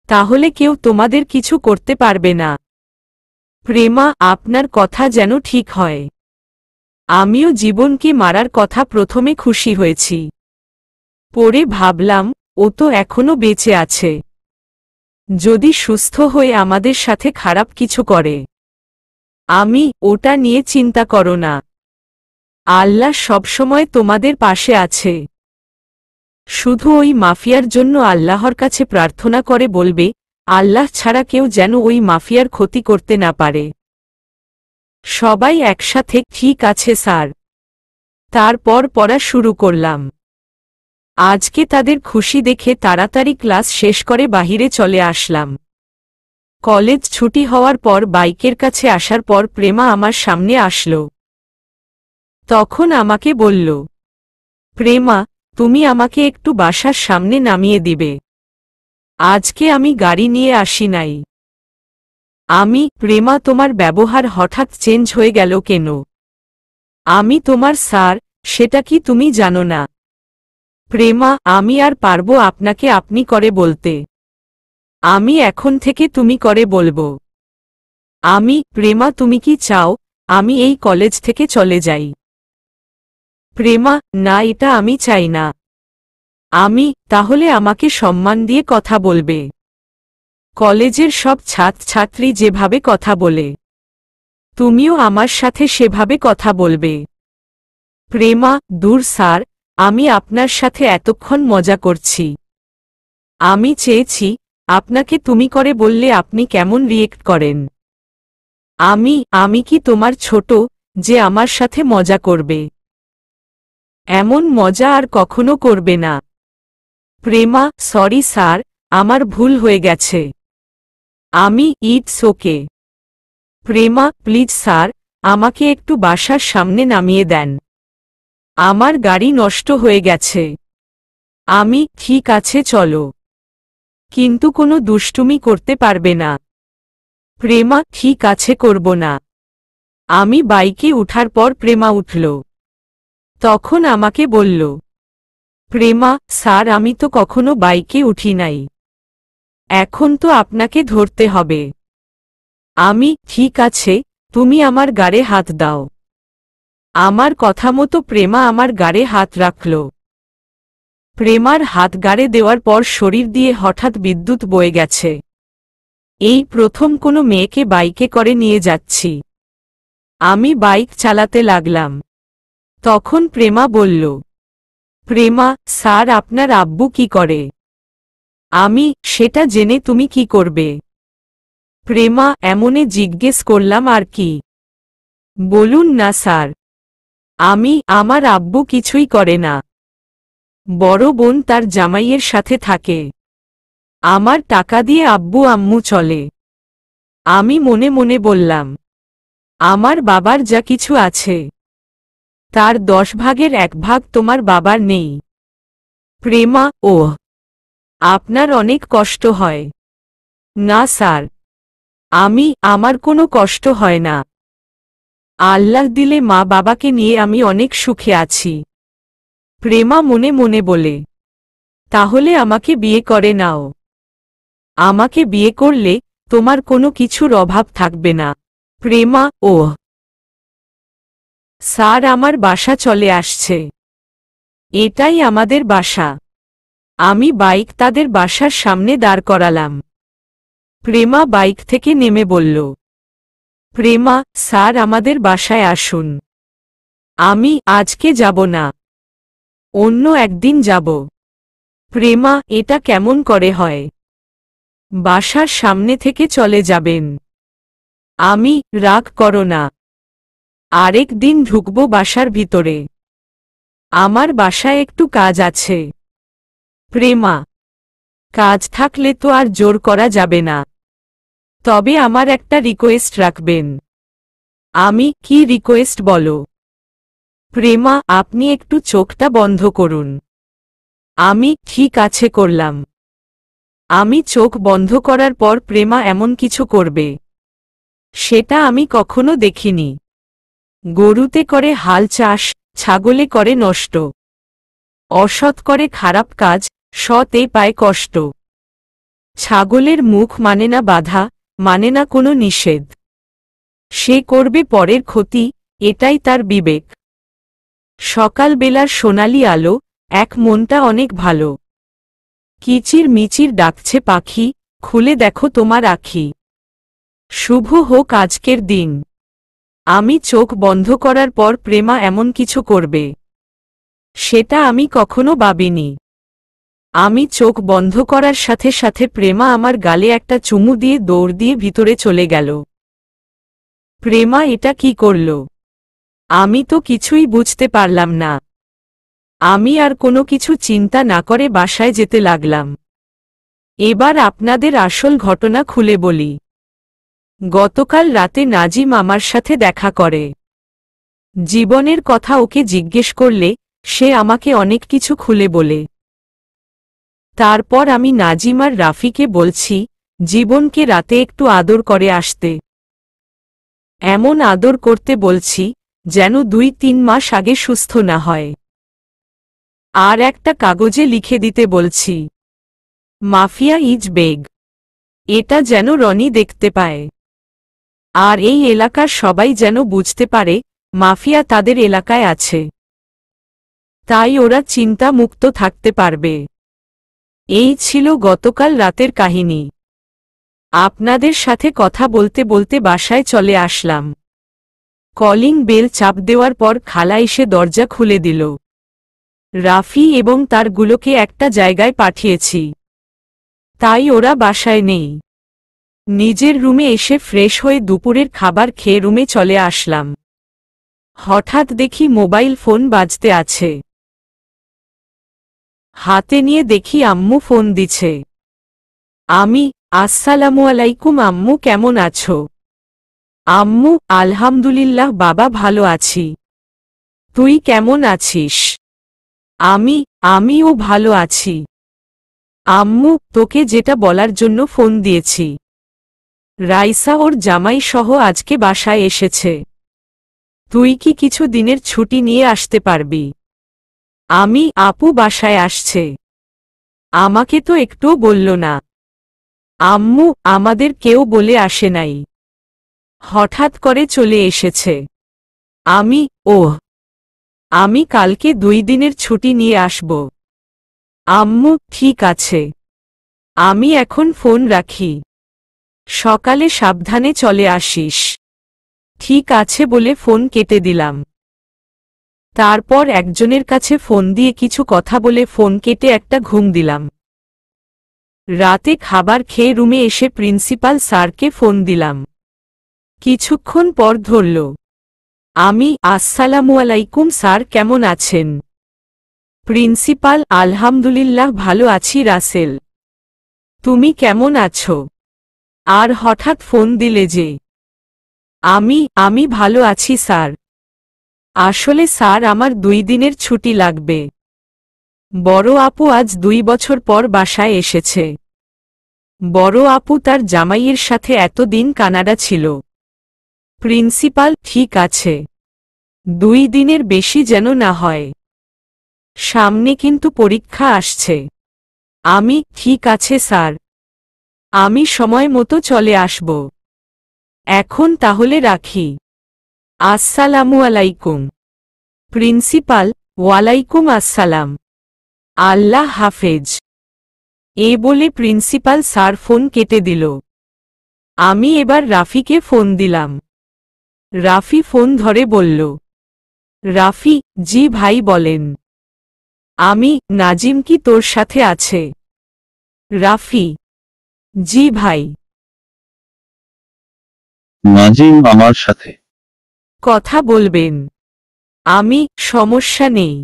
Speaker 1: তাহলে কেউ তোমাদের কিছু করতে পারবে না। প্রেমা, আপনার কথা যেন ঠিক হয়। আমিও জীবনকে মারার কথা প্রথমে খুশি হয়েছি, পরে ভাবলাম ও তো এখনো বেঁচে আছে। যদি সুস্থ হয়ে আমাদের সাথে খারাপ কিছু করে, ওটা নিয়ে চিন্তা করো না। আল্লাহ সবসময় তোমাদের পাশে আছে। শুধু ওই মাফিয়ার জন্য আল্লাহর কাছে প্রার্থনা করে বলবে, আল্লাহ ছাড়া কেউ যেন ওই মাফিয়ার ক্ষতি করতে না পারে। সবাই একসাথে, ঠিক আছে স্যার। তারপর পড়া শুরু করলাম। আজকে তাদের খুশি দেখে তাড়াতাড়ি ক্লাস শেষ করে বাহিরে চলে আসলাম। কলেজ ছুটি হওয়ার পর বাইকের কাছে আসার পর প্রেমা আমার সামনে আসলো। তখন আমাকে বলল, প্রেমা, তুমি আমাকে একটু বাসার সামনে নামিয়ে দিবে? আজকে আমি গাড়ি নিয়ে আসি নাই। প্রেমা, তোমার ব্যবহার হঠাৎ চেঞ্জ হয়ে গেল কেন? আমি তোমার স্যার, সেটা কি তুমি জানো না? প্রেমা, আমি আর পারবো আপনাকে আপনি করে বলতে। আমি এখন থেকে তুমি করে বলবো। প্রেমা, তুমি কি চাও আমি এই কলেজ থেকে চলে যাই? প্রেমা, না, এটা আমি চাই না। তাহলে আমাকে সম্মান দিয়ে কথা বলবে। কলেজের সব ছাত্রছাত্রী যেভাবে কথা বলে, তুমিও আমার সাথে সেভাবে কথা বলবে। প্রেমা, দূর স্যার, আমি আপনার সাথে এতক্ষণ মজা করছি। আমি চেয়েছি আপনাকে তুমি করে বললে আপনি কেমন রিয়েক্ট করেন। আমি কি তোমার ছোট যে আমার সাথে মজা করবে? এমন মজা আর কখনো করবে না। প্রেমা, সরি স্যার, আমার ভুল হয়ে গেছে। It's okay. Prema, please sir, আমাকে একটু বাসার সামনে নামিয়ে দেন। আমার গাড়ি নষ্ট হয়ে গেছে। ঠিক আছে, চলো। কিন্তু কোনো দুষ্টুমি করতে পারবে না। প্রেমা, ঠিক আছে, করব না। বাইকে উঠার পর প্রেমা উঠল। তখন আমাকে বলল, প্রেমা, স্যার, আমি তো কখনো বাইকে উঠি নাই। এখন তো আপনাকে ধরতে হবে। ঠিক আছে, তুমি আমার গাড়ে হাত দাও। আমার কথা মতো প্রেমা আমার গাড়ে হাত রাখল। প্রেমার হাত গাড়ে দেওয়ার পর শরীর দিয়ে হঠাৎ বিদ্যুৎ বয়ে গেছে। এই প্রথম কোনো মেয়েকে বাইকে করে নিয়ে যাচ্ছি। বাইক চালাতে লাগলাম। তখন প্রেমা বলল, প্রেমা, স্যার, আপনার আব্বু কি করে? সেটা জেনে তুমি কি করবে? প্রেমা, এমনে জিজ্ঞেস করলাম আর কি। বলুন না স্যার। আমার আব্বু কিছুই করে না। বড় বোন তার জামাইয়ের সাথে থাকে। আমার টাকা দিয়ে আব্বু আম্মু চলে। মনে মনে বললাম, আমার বাবার যা কিছু আছে তার 10 ভাগের 1 ভাগ তোমার বাবার নেই। প্রেমা, ওহ, আপনার অনেক কষ্ট হয়। না স্যার, আমার কোনো কষ্ট হয় না। আল্লাহ দিলে মা বাবাকে নিয়ে আমি অনেক সুখে আছি। প্রেমা মনে মনে বলে, তাহলে আমাকে বিয়ে করে নাও। আমাকে বিয়ে করলে তোমার কোনো কিছুর অভাব থাকবে না। প্রেমা, ওহ, স্যার, আমার বাসা চলে আসছে। এটাই আমাদের বাসা। বাইক তাদের বাসার সামনে দাঁড় করালাম। প্রেমা বাইক থেকে নেমে বলল, প্রেমা, স্যার, আমাদের বাসায় আসুন। আজকে যাব না, অন্য একদিন যাব। প্রেমা, এটা কেমন করে হয়? বাসার সামনে থেকে চলে যাবেন। রাগ করো না। আরেক দিন ঢুকবো বাসার ভিতরে। আমার বাসায় একটু কাজ আছে। প্রেমা, কাজ থাকলে তো আর জোর করা যাবে না। তবে আমার একটা রিকোয়েস্ট রাখবেন। কি রিকোয়েস্ট বলো? প্রেমা, আপনি একটু চোখটা বন্ধ করুন। আমি ঠিক আছে করলাম। আমি চোখ বন্ধ করার পর প্রেমা এমন কিছু করবে, সেটা আমি কখনো দেখিনি। গরুতে করে হাল চাষ, ছাগলে করে নষ্ট, অসৎ করে খারাপ কাজ, সৎ পায় কষ্ট। ছাগলের মুখ মানে না বাধা, মানে না কোনো নিষেধ। সে করবে পরের ক্ষতি, এটাই তার বিবেক। সকালবেলার সোনালি আলো, এক মনটা অনেক ভালো। কিচির মিচির ডাকছে পাখি, খুলে দেখো তোমার আখি। শুভ হোক আজকের দিন। আমি চোখ বন্ধ করার পর প্রেমা এমন কিছু করবে, সেটা আমি কখনো ভাবিনি। আমি চোখ বন্ধ করার সাথে সাথে প্রেমা আমার গালে একটা চুমু দিয়ে দৌড় দিয়ে ভিতরে চলে গেল। প্রেমা এটা কি করল? আমি তো কিছুই বুঝতে পারলাম না। আমি আর কোনো কিছু চিন্তা না করে বাসায় যেতে লাগলাম। এবার আপনাদের আসল ঘটনা খুলে বলি। গতকাল রাতে নাজিম আমার সাথে দেখা করে। জীবনের কথা ওকে জিজ্ঞেস করলে সে আমাকে অনেক কিছু খুলে বলে। তারপর আমি নাজিম আর রাফিকে বলছি জীবনকে রাতে একটু আদর করে আসতে। এমন আদর করতে বলছি যেন 2-3 মাস আগে সুস্থ না হয়। আর একটা কাগজে লিখে দিতে বলছি, মাফিয়া ইজ বেগ। এটা যেন রনি দেখতে পায়। আর এই এলাকার সবাই যেন বুঝতে পারে মাফিয়া তাদের এলাকায় আছে। তাই ওরা চিন্তা মুক্ত থাকতে পারবে। এই ছিল গতকাল রাতের কাহিনী। আপনাদের সাথে কথা বলতে বলতে বাসায় চলে আসলাম। কলিং বেল চাপ দেওয়ার পর খালা এসে দরজা খুলে দিল। রাফি এবং তার গুলোকে একটা জায়গায় পাঠিয়েছি, তাই ওরা বাসায় নেই। নিজের রুমে এসে ফ্রেশ হয়ে দুপুরের খাবার খেয়ে রুমে চলে আসলাম। হঠাৎ দেখি মোবাইল ফোন বাজতে আছে। হাতে নিয়ে দেখি আম্মু ফোন দিছে। আমি, আসসালামু আলাইকুম আম্মু, কেমন আছো? আম্মু, আলহামদুলিল্লাহ বাবা, ভালো আছি। তুই কেমন আছিস? আমিও ভালো আছি। আম্মু, তোকে যেটা বলার জন্য ফোন দিয়েছি, রাইসা ওর জামাই সহ আজকে বাসায় এসেছে। তুই কি কিছু দিনের ছুটি নিয়ে আসতে পারবি? আপু বাসায় আসছে। আমাকে তো একটুও বলল না। আম্মু, আমাদের কেউ বলে আসে নাই, হঠাৎ করে চলে এসেছে। আমি কালকে 2 দিনের ছুটি নিয়ে আসব। আম্মু, ঠিক আছে। আমি এখন ফোন রাখি। সকালে সাবধানে চলে আসিস। ঠিক আছে বলে ফোন কেটে দিলাম। তারপর একজনের কাছে ফোন দিয়ে কিছু কথা বলে ফোন কেটে একটা ঘুম দিলাম। রাতে খাবার খেয়ে রুমে এসে প্রিন্সিপাল স্যারকে ফোন দিলাম। কিছুক্ষণ পর ধরল। আসসালামু আলাইকুম স্যার, কেমন আছেন? প্রিন্সিপাল, আলহামদুলিল্লাহ ভালো আছি রাসেল। তুমি কেমন আছো? আর হঠাৎ ফোন দিলে যে? আমি ভালো আছি স্যার। আসলে স্যার আমার 2 দিনের ছুটি লাগবে। বড় আপু আজ 2 বছর পর বাসায় এসেছে। বড় আপু তার জামাইয়ের সাথে এতদিন কানাডা ছিল। প্রিন্সিপাল, ঠিক আছে। 2 দিনের বেশি যেন না হয়। সামনে কিন্তু পরীক্ষা আসছে। ঠিক আছে স্যার। আমি সময় মতো চলে আসব। এখন তাহলে রাখি। আসসালামু আলাইকুম। প্রিন্সিপাল, ওয়ালাইকুম আসসালাম। আল্লাহ হাফেজ। এ বলে প্রিন্সিপাল স্যার ফোন কেটে দিল। আমি এবার রাফিকে ফোন দিলাম। রাফি ফোন ধরে বলল, রাফি, জি ভাই বলেন। নাজিম কি তোর সাথে আছে? রাফি, জি ভাই।
Speaker 2: নাজিম আমার সাথে।
Speaker 1: কথা বলবেন? সমস্যা নেই।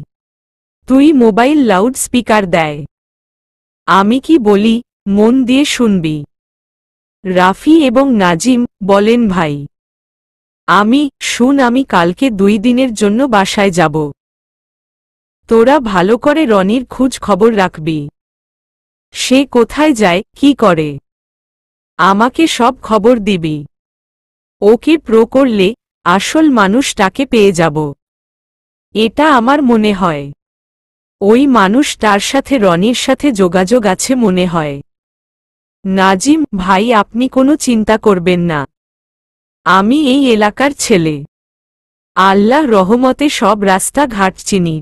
Speaker 1: তুই মোবাইল লাউড স্পিকার দেয়। আমি কি বলি মন দিয়ে শুনবি। রাফি এবং নাজিম, বলেন ভাই। শুন, আমি কালকে 2 দিনের জন্য বাসায় যাব। তোরা ভালো করে রনির খোঁজ খবর রাখবি। সে কোথায় যায়, কি করে, আমাকে সব খবর দিবি। ওকে প্রো করলে আসল মানুষটাকে পেয়ে যাব। এটা আমার মনে হয়। ওই মানুষটার সাথে রনির সাথে যোগাযোগ আছে মনে হয়। নাজিম ভাই, আপনি কোনো চিন্তা করবেন না। আমি এই এলাকার ছেলে। আল্লাহ রহমতে সব রাস্তা ঘাট চিনি।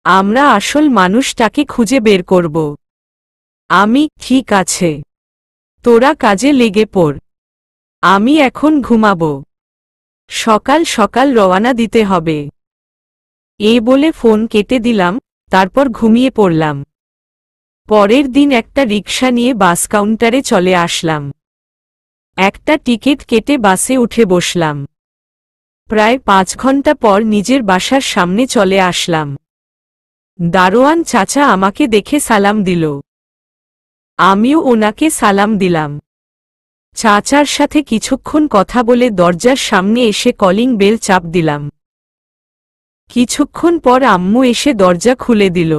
Speaker 1: আমরা আসল মানুষটাকে খুঁজে বের করব। ঠিক আছে, তোরা কাজে লেগে পড়। আমি এখন ঘুমাবো। সকাল সকাল রওনা দিতে হবে। বলে ফোন কেটে দিলাম, তারপর ঘুমিয়ে পড়লাম। পরের দিন একটা রিকশা নিয়ে বাস কাউন্টারে চলে আসলাম। একটা টিকিট কেটে বাসে উঠে বসলাম। প্রায় 5 ঘন্টা পর নিজের বাসার সামনে চলে আসলাম। দারোয়ান চাচা আমাকে দেখে সালাম দিল। আমিও ওনাকে সালাম দিলাম। চাচার সাথে কিছুক্ষণ কথা বলে দরজার সামনে এসে কলিং বেল চাপ দিলাম। কিছুক্ষণ পর আম্মু এসে দরজা খুলে দিল।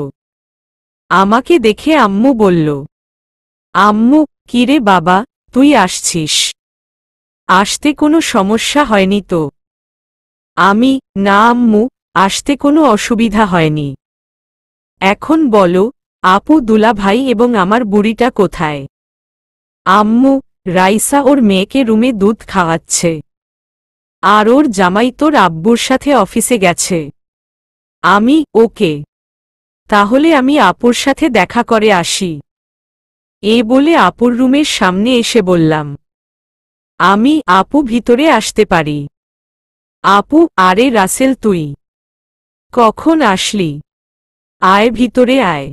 Speaker 1: আমাকে দেখে আম্মু বলল, আম্মু, কিরে বাবা, তুই আসছিস? আসতে কোনো সমস্যা হয়নি তো? না আম্মু, আসতে কোনো অসুবিধা হয়নি। এখন বলো, আপু, দুলা ভাই এবং আমার বুড়িটা কোথায়? আম্মু, রাইসা ওর মেয়েকে রুমে দুধ খাওয়াচ্ছে। আর ওর জামাই তোর আব্বুর সাথে অফিসে গেছে। ওকে, তাহলে আমি আপুর সাথে দেখা করে আসি। বলে আপুর রুমের সামনে এসে বললাম, আপু ভিতরে আসতে পারি? আপু, আরে রাসেল, তুই কখন আসলি? আয় ভিতরে আয়।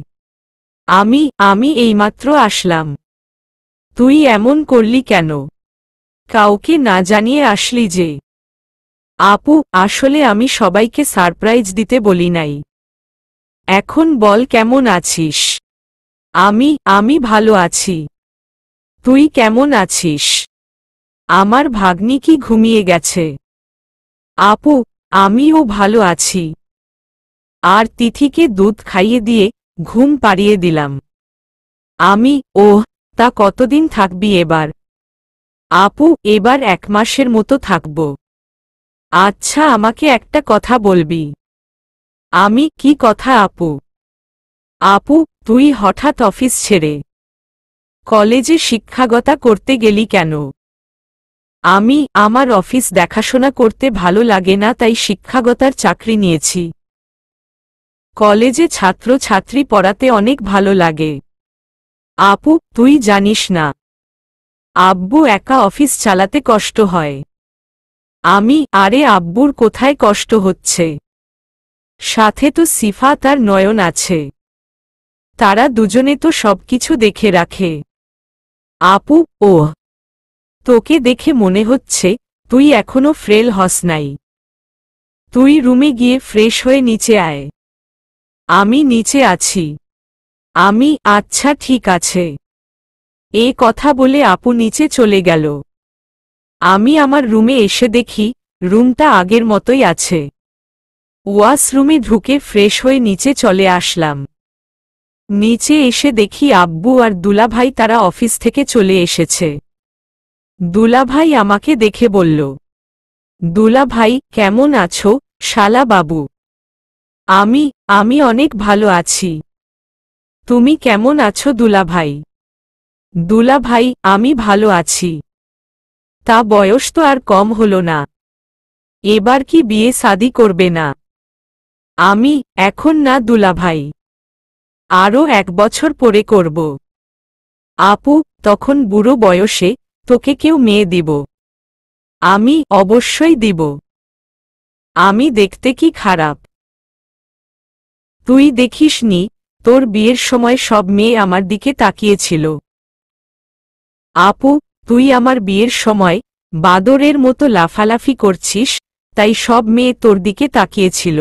Speaker 1: আমি এইমাত্র আসলাম। তুই এমন করলি কেন? কাউকে না জানিয়ে আসলি যে? আপু, আসলে আমি সবাইকে সারপ্রাইজ দিতে বলি নাই। এখন বল, কেমন আছিস? আমি ভালো আছি। তুই কেমন আছিস? আমার ভাগ্নি কি ঘুমিয়ে গেছে? আপু, আমিও ভালো আছি। আর তিথিকে দুধ খাইয়ে দিয়ে ঘুম পাড়িয়ে দিলাম। ওহ, তা কতদিন থাকবি এবার? আপু, এবার 1 মাসের মতো থাকব। আচ্ছা, আমাকে একটা কথা বলবি? কি কথা আপু? আপু, তুই হঠাৎ অফিস ছেড়ে কলেজে শিক্ষকতা করতে গেলি কেন? আমার অফিস দেখাশোনা করতে ভালো লাগে না, তাই শিক্ষকতার চাকরি নিয়েছি। কলেজে ছাত্র ছাত্রী পড়াতে অনেক ভালো লাগে। আপু, তুই জানিস না, আব্বু একা অফিস চালাতে কষ্ট হয়। আরে আব্বুর কোথায় কষ্ট হচ্ছে? সাথে তো সিফাত আর নয়ন আছে। তারা দুজনে তো সবকিছু দেখে রাখে। আপু, ওহ, তোকে দেখে মনে হচ্ছে তুই এখনো ফ্রেল হস নাই। তুই রুমে গিয়ে ফ্রেশ হয়ে নিচে আয়। আমি নিচে আছি। আচ্ছা ঠিক আছে। কথা বলে আপু নিচে চলে গেল। আমি আমার রুমে এসে দেখি রুমটা আগের মতোই আছে। ওয়াশরুমে ঢুকে ফ্রেশ হয়ে নিচে চলে আসলাম। নিচে এসে দেখি আব্বু আর দুলাভাই তারা অফিস থেকে চলে এসেছে। দুলাভাই আমাকে দেখে বলল, দুলাভাই, কেমন আছো শালা বাবু? আমি অনেক ভালো আছি। তুমি কেমন আছো দুলাভাই? দুলাভাই, আমি ভালো আছি। তা বয়স তো আর কম হলো না। এবার কি বিয়ে শাদী করবে না? এখন না দুলাভাই, আরও 1 বছর পরে করব। আপু, তখন বুড়ো বয়সে তোকে কেউ মেয়ে দিব? অবশ্যই দিব। আমি দেখতে কি খারাপ? তুই দেখিসনি, তোর বিয়ের সময় সব মেয়ে আমার দিকে তাকিয়েছিল। আপু, তুই আমার বিয়ের সময় বাদরের মতো লাফালাফি করছিস, তাই সব মেয়ে তোর দিকে তাকিয়েছিল।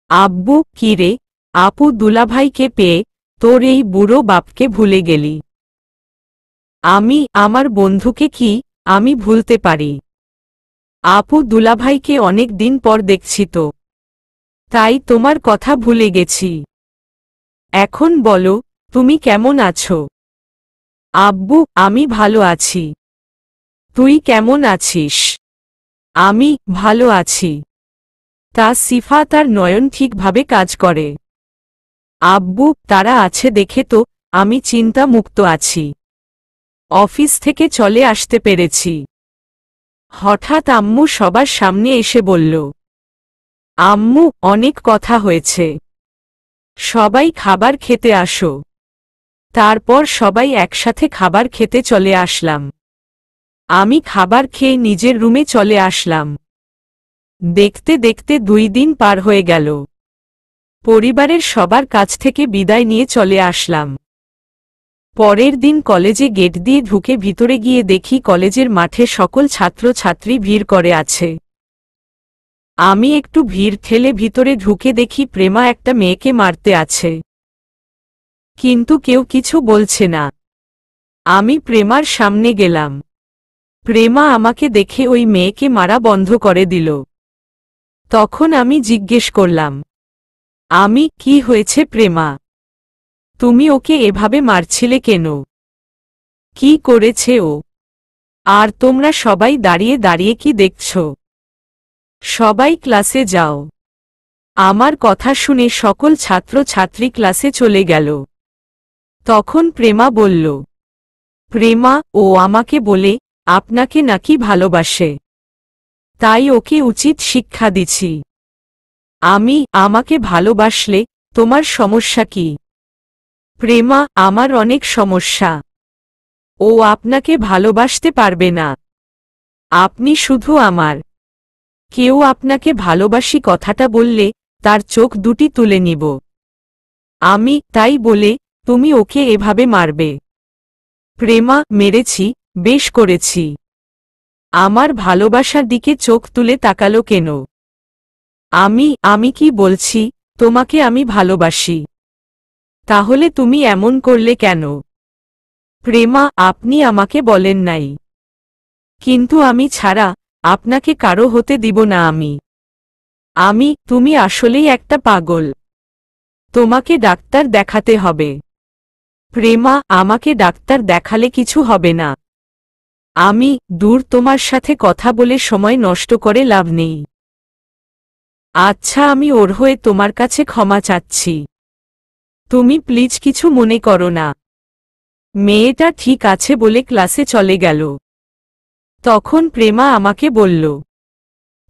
Speaker 1: আব্বু, কিরে আপু, দুলাভাইকে পেয়ে তোর এই বুড়ো বাপকে ভুলে গেলি? আমার বন্ধুকে কি আমি ভুলতে পারি? আপু দুলাভাইকে অনেক দিন পর দেখছি তো, তাই তোমার কথা ভুলে গেছি। এখন বলো, তুমি কেমন আছো? আব্বু, আমি ভালো আছি। তুই কেমন আছিস? আমি ভালো আছি। তা সিফাত আর নয়ন ঠিকভাবে কাজ করে? আব্বু, তারা আছে দেখে তো আমি চিন্তা মুক্ত আছি। অফিস থেকে চলে আসতে পেরেছি। হঠাৎ আম্মু সবার সামনে এসে বলল, আম্মু, অনেক কথা হয়েছে, সবাই খাবার খেতে আসো। তারপর সবাই একসাথে খাবার খেতে চলে আসলাম। আমি খাবার খেয়ে নিজের রুমে চলে আসলাম। দেখতে দেখতে 2 দিন পার হয়ে গেল। পরিবারের সবার কাছ থেকে বিদায় নিয়ে চলে আসলাম। পরের দিন কলেজে গেট দিয়ে ঢুকে ভিতরে গিয়ে দেখি কলেজের মাঠে সকল ছাত্রছাত্রী ভিড় করে আছে। আমি একটু ভিড় ঠেলে ভিতরে ঢুকে দেখি প্রেমা একটা মেয়েকে মারতে আছে, কিন্তু কেউ কিছু বলছে না। আমি প্রেমার সামনে গেলাম। প্রেমা আমাকে দেখে ওই মেয়েকে মারা বন্ধ করে দিল। তখন আমি জিজ্ঞেস করলাম, কি হয়েছে প্রেমা? তুমি ওকে এভাবে মারছিলে কেন? কি করেছে ও? আর তোমরা সবাই দাঁড়িয়ে দাঁড়িয়ে কি দেখছ? সবাই ক্লাসে যাও। আমার কথা শুনে সকল ছাত্রছাত্রী ক্লাসে চলে গেল। তখন প্রেমা বলল, প্রেমা, ও আমাকে বলে আপনাকে নাকি ভালোবাসে, তাই ওকে উচিত শিক্ষা দিছি। আমাকে ভালোবাসলে তোমার সমস্যা কি? প্রেমা, আমার অনেক সমস্যা। ও আপনাকে ভালোবাসতে পারবে না। আপনি শুধু আমার। কেউ আপনাকে ভালোবাসি কথাটা বললে তার চোখ দুটি তুলে নিব। তাই বলে তুমি ওকে এভাবে মারবে? প্রেমা, মেরেছি, বেশ করেছি। আমার ভালোবাসার দিকে চোখ তুলে তাকালো কেন? আমি কি বলছি, তোমাকে আমি ভালোবাসি। তাহলে তুমি এমন করলে কেন? প্রেমা, আপনি আমাকে বলেন নাই, কিন্তু আমি ছাড়া আপনাকে কারো হতে দিব না। তুমি আসলেই একটা পাগল। তোমাকে ডাক্তার দেখাতে হবে। প্রেমা, আমাকে ডাক্তার দেখালে কিছু হবে না। দূর, তোমার সাথে কথা বলে সময় নষ্ট করে লাভ নেই। আচ্ছা, আমি ওর হয়ে তোমার কাছে ক্ষমা চাচ্ছি। তুমি প্লিজ কিছু মনে করো না। মেয়েটা ঠিক আছে বলে ক্লাসে চলে গেল। তখন প্রেমা আমাকে বলল,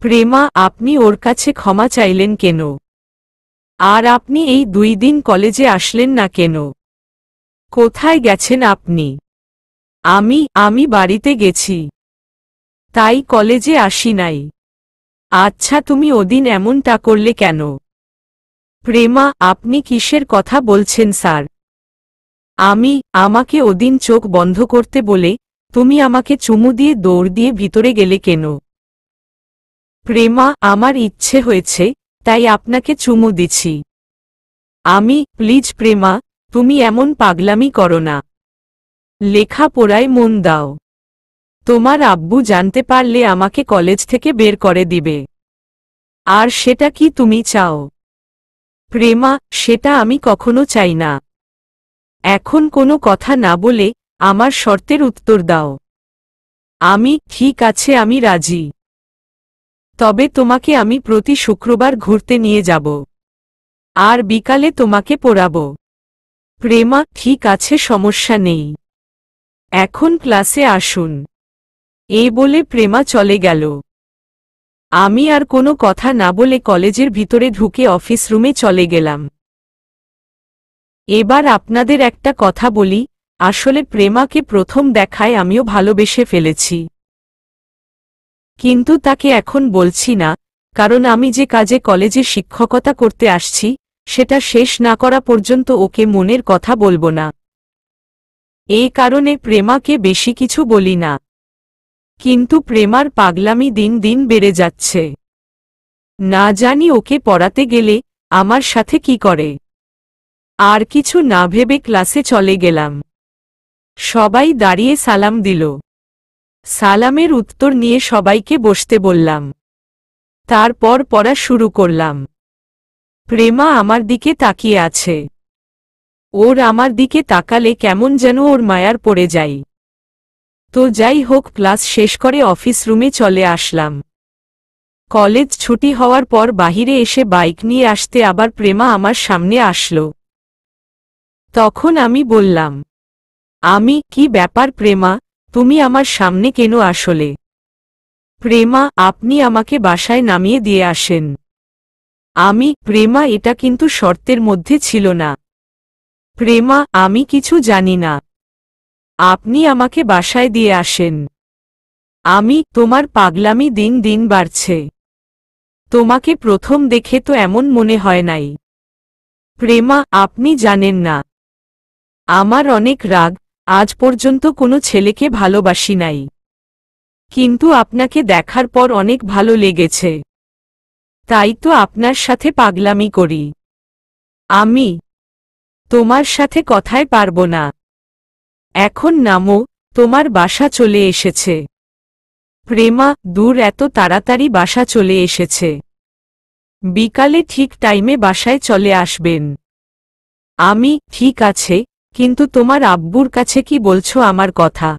Speaker 1: প্রেমা, আপনি ওর কাছে ক্ষমা চাইলেন কেন? আর আপনি এই 2 দিন কলেজে আসলেন না কেন? কোথায় গেছেন আপনি? আমি বাড়িতে গেছি, তাই কলেজে আসি নাই। আচ্ছা, তুমি ওদিন এমনটা করলে কেন? প্রেমা, আপনি কিসের কথা বলছেন স্যার? আমাকে ওদিন চোখ বন্ধ করতে বলে তুমি আমাকে চুমু দিয়ে দৌড় দিয়ে ভিতরে গেলে কেন? প্রেমা, আমার ইচ্ছে হয়েছে, তাই আপনাকে চুমু দিছি। প্লিজ প্রেমা, তুমি এমন পাগলামি করো না। লেখাপড়ায় মন দাও। তোমার আব্বু জানতে পারলে আমাকে কলেজ থেকে বের করে দিবে। আর সেটা কি তুমি চাও? প্রেমা, সেটা আমি কখনো চাই না। এখন কোনো কথা না বলে আমার শর্তের উত্তর দাও। ঠিক আছে, আমি রাজি। তবে তোমাকে আমি প্রতি শুক্রবার ঘুরতে নিয়ে যাব, আর বিকালে তোমাকে পড়াবো। প্রেমা, ঠিক আছে, সমস্যা নেই। এখন ক্লাসে আসুন। এই বলে প্রেমা চলে গেল। আমি আর কোনো কথা না বলে কলেজের ভিতরে ঢুকে অফিস রুমে চলে গেলাম। এবার আপনাদের একটা কথা বলি, আসলে প্রেমাকে প্রথম দেখায় আমিও ভালোবেসে ফেলেছি। কিন্তু তাকে এখন বলছি না, কারণ আমি যে কাজে কলেজে শিক্ষকতা করতে আসছি সেটা শেষ না করা পর্যন্ত ওকে মনের কথা বলবো না। এই কারণে প্রেমাকে বেশি কিছু বলি না। কিন্তু প্রেমার পাগলামি দিন দিন বেড়ে যাচ্ছে। না জানি ওকে পড়াতে গেলে আমার সাথে কি করে। আর কিছু না ভেবে ক্লাসে চলে গেলাম। সবাই দাঁড়িয়ে সালাম দিল। সালামের উত্তর নিয়ে সবাইকে বসতে বললাম। তারপর পড়া শুরু করলাম। প্রেমা আমার দিকে তাকিয়ে আছে। ওর আমার দিকে তাকালে কেমন যেন ওর মায়ার পড়ে যাই। তো যাই হোক, ক্লাস শেষ করে অফিস রুমে চলে আসলাম। কলেজ ছুটি হওয়ার পর বাহিরে এসে বাইক নিয়ে আসতে আবার প্রেমা আমার সামনে আসলো। তখন আমি বললাম, কি ব্যাপার প্রেমা, তুমি আমার সামনে কেন আসলে? প্রেমা, আপনি আমাকে বাসায় নামিয়ে দিয়ে আসেন। প্রেমা, এটা কিন্তু শর্তের মধ্যে ছিল না। প্রেমা, আমি কিছু জানি না। আপনি আমাকে বাসায় দিয়ে আসেন। তোমার পাগলামি দিন দিন বাড়ছে। তোমাকে প্রথম দেখে তো এমন মনে হয় নাই। প্রেমা, আপনি জানেন না, আমার অনেক রাগ, আজ পর্যন্ত কোনো ছেলেকে ভালোবাসি নাই। কিন্তু আপনাকে দেখার পর অনেক ভালো লেগেছে। তাই তো আপনার সাথে পাগলামি করি। তোমার সাথে কথায় পারবো না। এখন নামো, তোমার বাসা চলে এসেছে। প্রেমা, দূর, এত তাড়াতাড়ি বাসা চলে এসেছে? বিকালে ঠিক টাইমে বাসায় চলে আসবেন। ঠিক আছে, কিন্তু তোমার আব্বুর কাছে কি বলছো আমার কথা?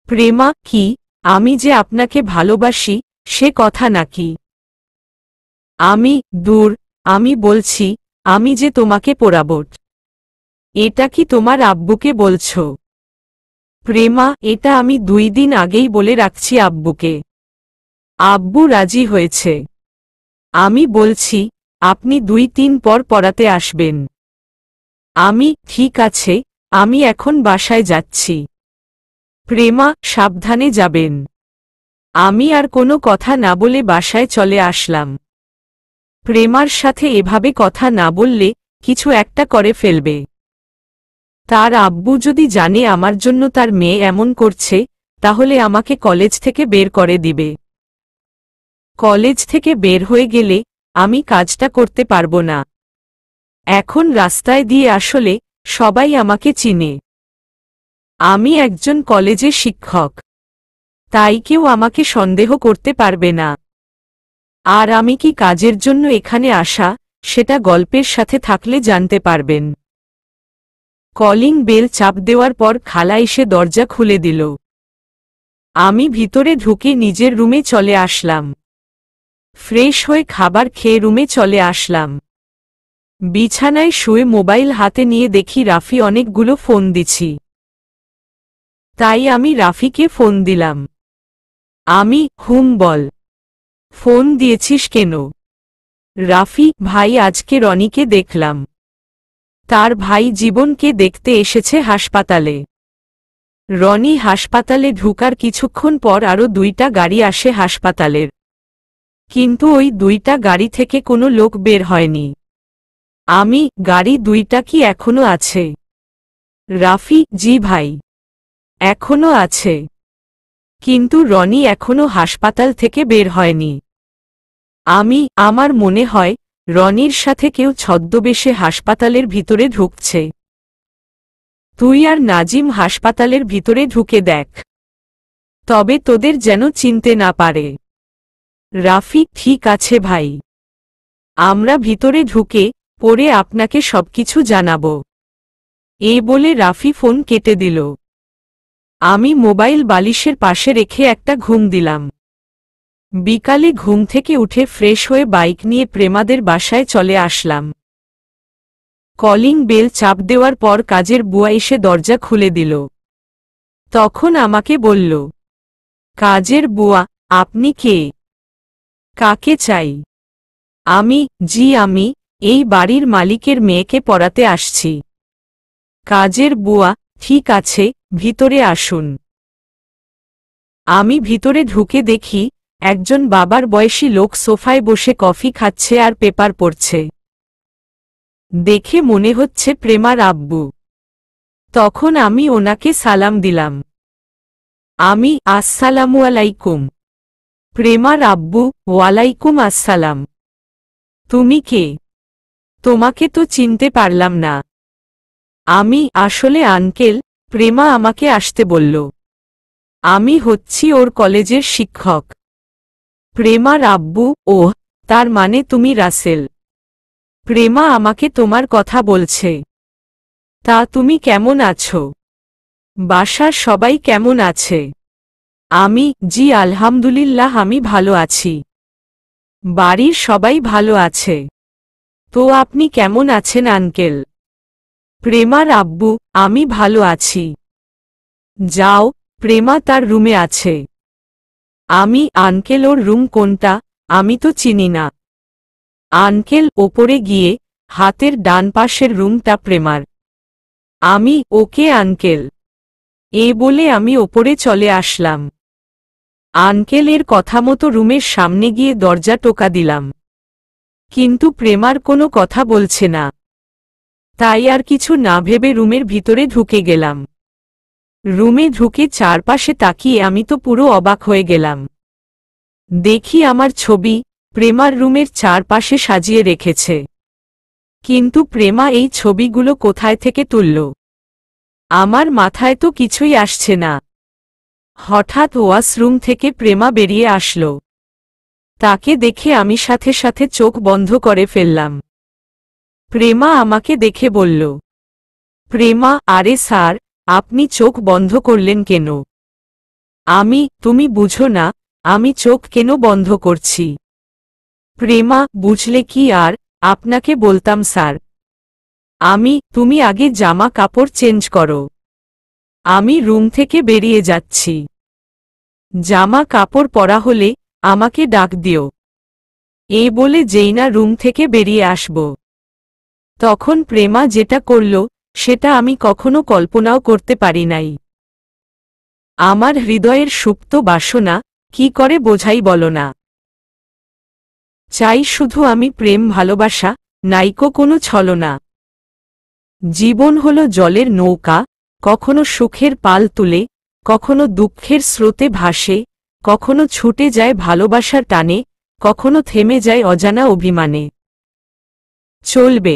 Speaker 1: প্রেমা, কি, আমি যে আপনাকে ভালোবাসি সে কথা নাকি? দূর, আমি বলছি, আমি যে তোমাকে পোড়াবো। এটা কি তোমার আব্বুকে বলছো? প্রেমা, এটা আমি 2 দিন আগেই বলে রাখছি আব্বুকে। আব্বু রাজি হয়েছে। আমি বলছি, আপনি 2-3 পর পড়াতে আসবেন। ঠিক আছে, আমি এখন বাসায় যাচ্ছি। প্রেমা, সাবধানে যাবেন। আমি আর কোনো কথা না বলে বাসায় চলে আসলাম। প্রেমার সাথে এভাবে কথা না বললে কিছু একটা করে ফেলবে। তার আব্বু যদি জানে আমার জন্য তার মেয়ে এমন করছে, তাহলে আমাকে কলেজ থেকে বের করে দিবে। কলেজ থেকে বের হয়ে গেলে আমি কাজটা করতে পারবো না। এখন রাস্তায় দিয়ে আসলে সবাই আমাকে চিনে। আমি একজন কলেজের শিক্ষক, তাই কেউ আমাকে সন্দেহ করতে পারবে না। আর আমি কি কাজের জন্য এখানে আসা, সেটা গল্পের সাথে থাকলে জানতে পারবেন। কলিং বেল চাপ দেওয়ার পর খালা এসে দরজা খুলে দিল। আমি ভিতরে ঢুকে নিজের রুমে চলে আসলাম। ফ্রেশ হয়ে খাবার খেয়ে রুমে চলে আসলাম। বিছানায় শুয়ে মোবাইল হাতে নিয়ে দেখি রাফি অনেকগুলো ফোন দিছি। তাই আমি রাফিকে ফোন দিলাম। বল, ফোন দিয়েছিস কেন? রাফি, ভাই, আজকে রনিকে দেখলাম। তার ভাই জীবনকে দেখতে এসেছে হাসপাতালে। রনি হাসপাতালে ঢুকার কিছুক্ষণ পর আরও 2টা গাড়ি আসে হাসপাতালের। কিন্তু ওই 2টা গাড়ি থেকে কোনো লোক বের হয়নি। গাড়ি 2টা কি এখনো আছে? রাফি, জি ভাই, এখনো আছে। কিন্তু রনি এখনো হাসপাতাল থেকে বের হয়নি। আমার মনে হয় রনির সাথে কেউ ছদ্মবেশে হাসপাতালের ভিতরে ঢুকছে। তুই আর নাজিম হাসপাতালের ভিতরে ঢুকে দেখ, তবে তোদের যেন চিনতে না পারে। রাফি, ঠিক আছে ভাই, আমরা ভিতরে ঢুকে পরে আপনাকে সবকিছু জানাবো। এই বলে রাফি ফোন কেটে দিল। আমি মোবাইল বালিশের পাশে রেখে একটা ঘুম দিলাম। বিকালে ঘুম থেকে উঠে ফ্রেশ হয়ে বাইক নিয়ে প্রেমাদের বাসায় চলে আসলাম। কলিং বেল চাপ দেওয়ার পর কাজের বুয়া এসে দরজা খুলে দিল। তখন আমাকে বলল, কাজের বুয়া, আপনি কে? কাকে চাই? আমি এই বাড়ির মালিকের মেয়েকে পড়াতে আসছি। কাজের বুয়া, ঠিক আছে, ভিতরে আসুন। আমি ভিতরে ঢুকে দেখি একজন বাবার বয়সী লোক সোফায় বসে কফি খাচ্ছে আর পেপার পড়ছে। দেখে মনে হচ্ছে প্রেমার আব্বু। তখন আমি ওনাকে সালাম দিলাম। আসসালামু আলাইকুম। প্রেমার আব্বু, ওয়ালাইকুম আসসালাম। তুমি কে? তোমাকে তো চিনতে পারলাম না। আসলে আঙ্কেল, প্রেমা আমাকে আসতে বলল। আমি হচ্ছি ওর কলেজের শিক্ষক। প্রেমার আব্বু, ওহ, তার মানে তুমি রাসেল। প্রেমা আমাকে তোমার কথা বলছে। তা তুমি কেমন আছো? বাসার সবাই কেমন আছে? আমি, জি আলহামদুলিল্লাহ আমি ভালো আছি। বাড়ির সবাই ভালো আছে। তো আপনি কেমন আছেন আঙ্কেল? প্রেমার আব্বু, আমি ভালো আছি। যাও, প্রেমা তার রুমে আছে। আমি, আঙ্কেল ওর রুম কোনটা? আমি তো চিনি না। আঙ্কেল ওপরে গিয়ে, হাতের ডান পাশের রুমটা প্রেমার। আমি, ওকে আঙ্কেল। এ বলে আমি ওপরে চলে আসলাম। আঙ্কেলের কথা মতো রুমের সামনে গিয়ে দরজা টোকা দিলাম। কিন্তু প্রেমার কোনো কথা বলছে না। তাই আর কিছু না ভেবে রুমের ভিতরে ঢুকে গেলাম। রুমে ঢুকে চারপাশে তাকিয়ে আমি তো পুরো অবাক হয়ে গেলাম। দেখি আমার ছবি প্রেমার রুমের চারপাশে সাজিয়ে রেখেছে। কিন্তু প্রেমা এই ছবিগুলো কোথায় থেকে তুলল? আমার মাথায় তো কিছুই আসছে না। হঠাৎ ওয়াশরুম থেকে প্রেমা বেরিয়ে আসলো। তাকে দেখে আমি সাথে সাথে চোখ বন্ধ করে ফেললাম। প্রেমা আমাকে দেখে বলল, প্রেমা, আরে স্যার, আপনি চোখ বন্ধ করলেন কেন? আমি, তুমি বুঝো না, আমি চোখ কেন বন্ধ করছি? প্রেমা, বুঝলে কি আর, আপনাকে বলতাম স্যার। আমি, তুমি আগে জামা কাপড় চেঞ্জ করো। আমি রুম থেকে বেরিয়ে যাচ্ছি। জামা কাপড় পরা হলে আমাকে ডাক দিও। এ বলে যেই না রুম থেকে বেরিয়ে আসব, তখন প্রেমা যেটা করল সেটা আমি কখনো কল্পনাও করতে পারি নাই। আমার হৃদয়ের সুপ্ত বাসনা কি করে বোঝাই বলো না। চাই শুধু আমি প্রেম ভালোবাসা, নাইকো কোনো ছলনা। জীবন হলো জলের নৌকা, কখনো সুখের পাল তুলে, কখনো দুঃখের স্রোতে ভাসে, কখনো ছুটে যায় ভালোবাসার টানে, কখনো থেমে যায় অজানা অভিমানে। চলবে।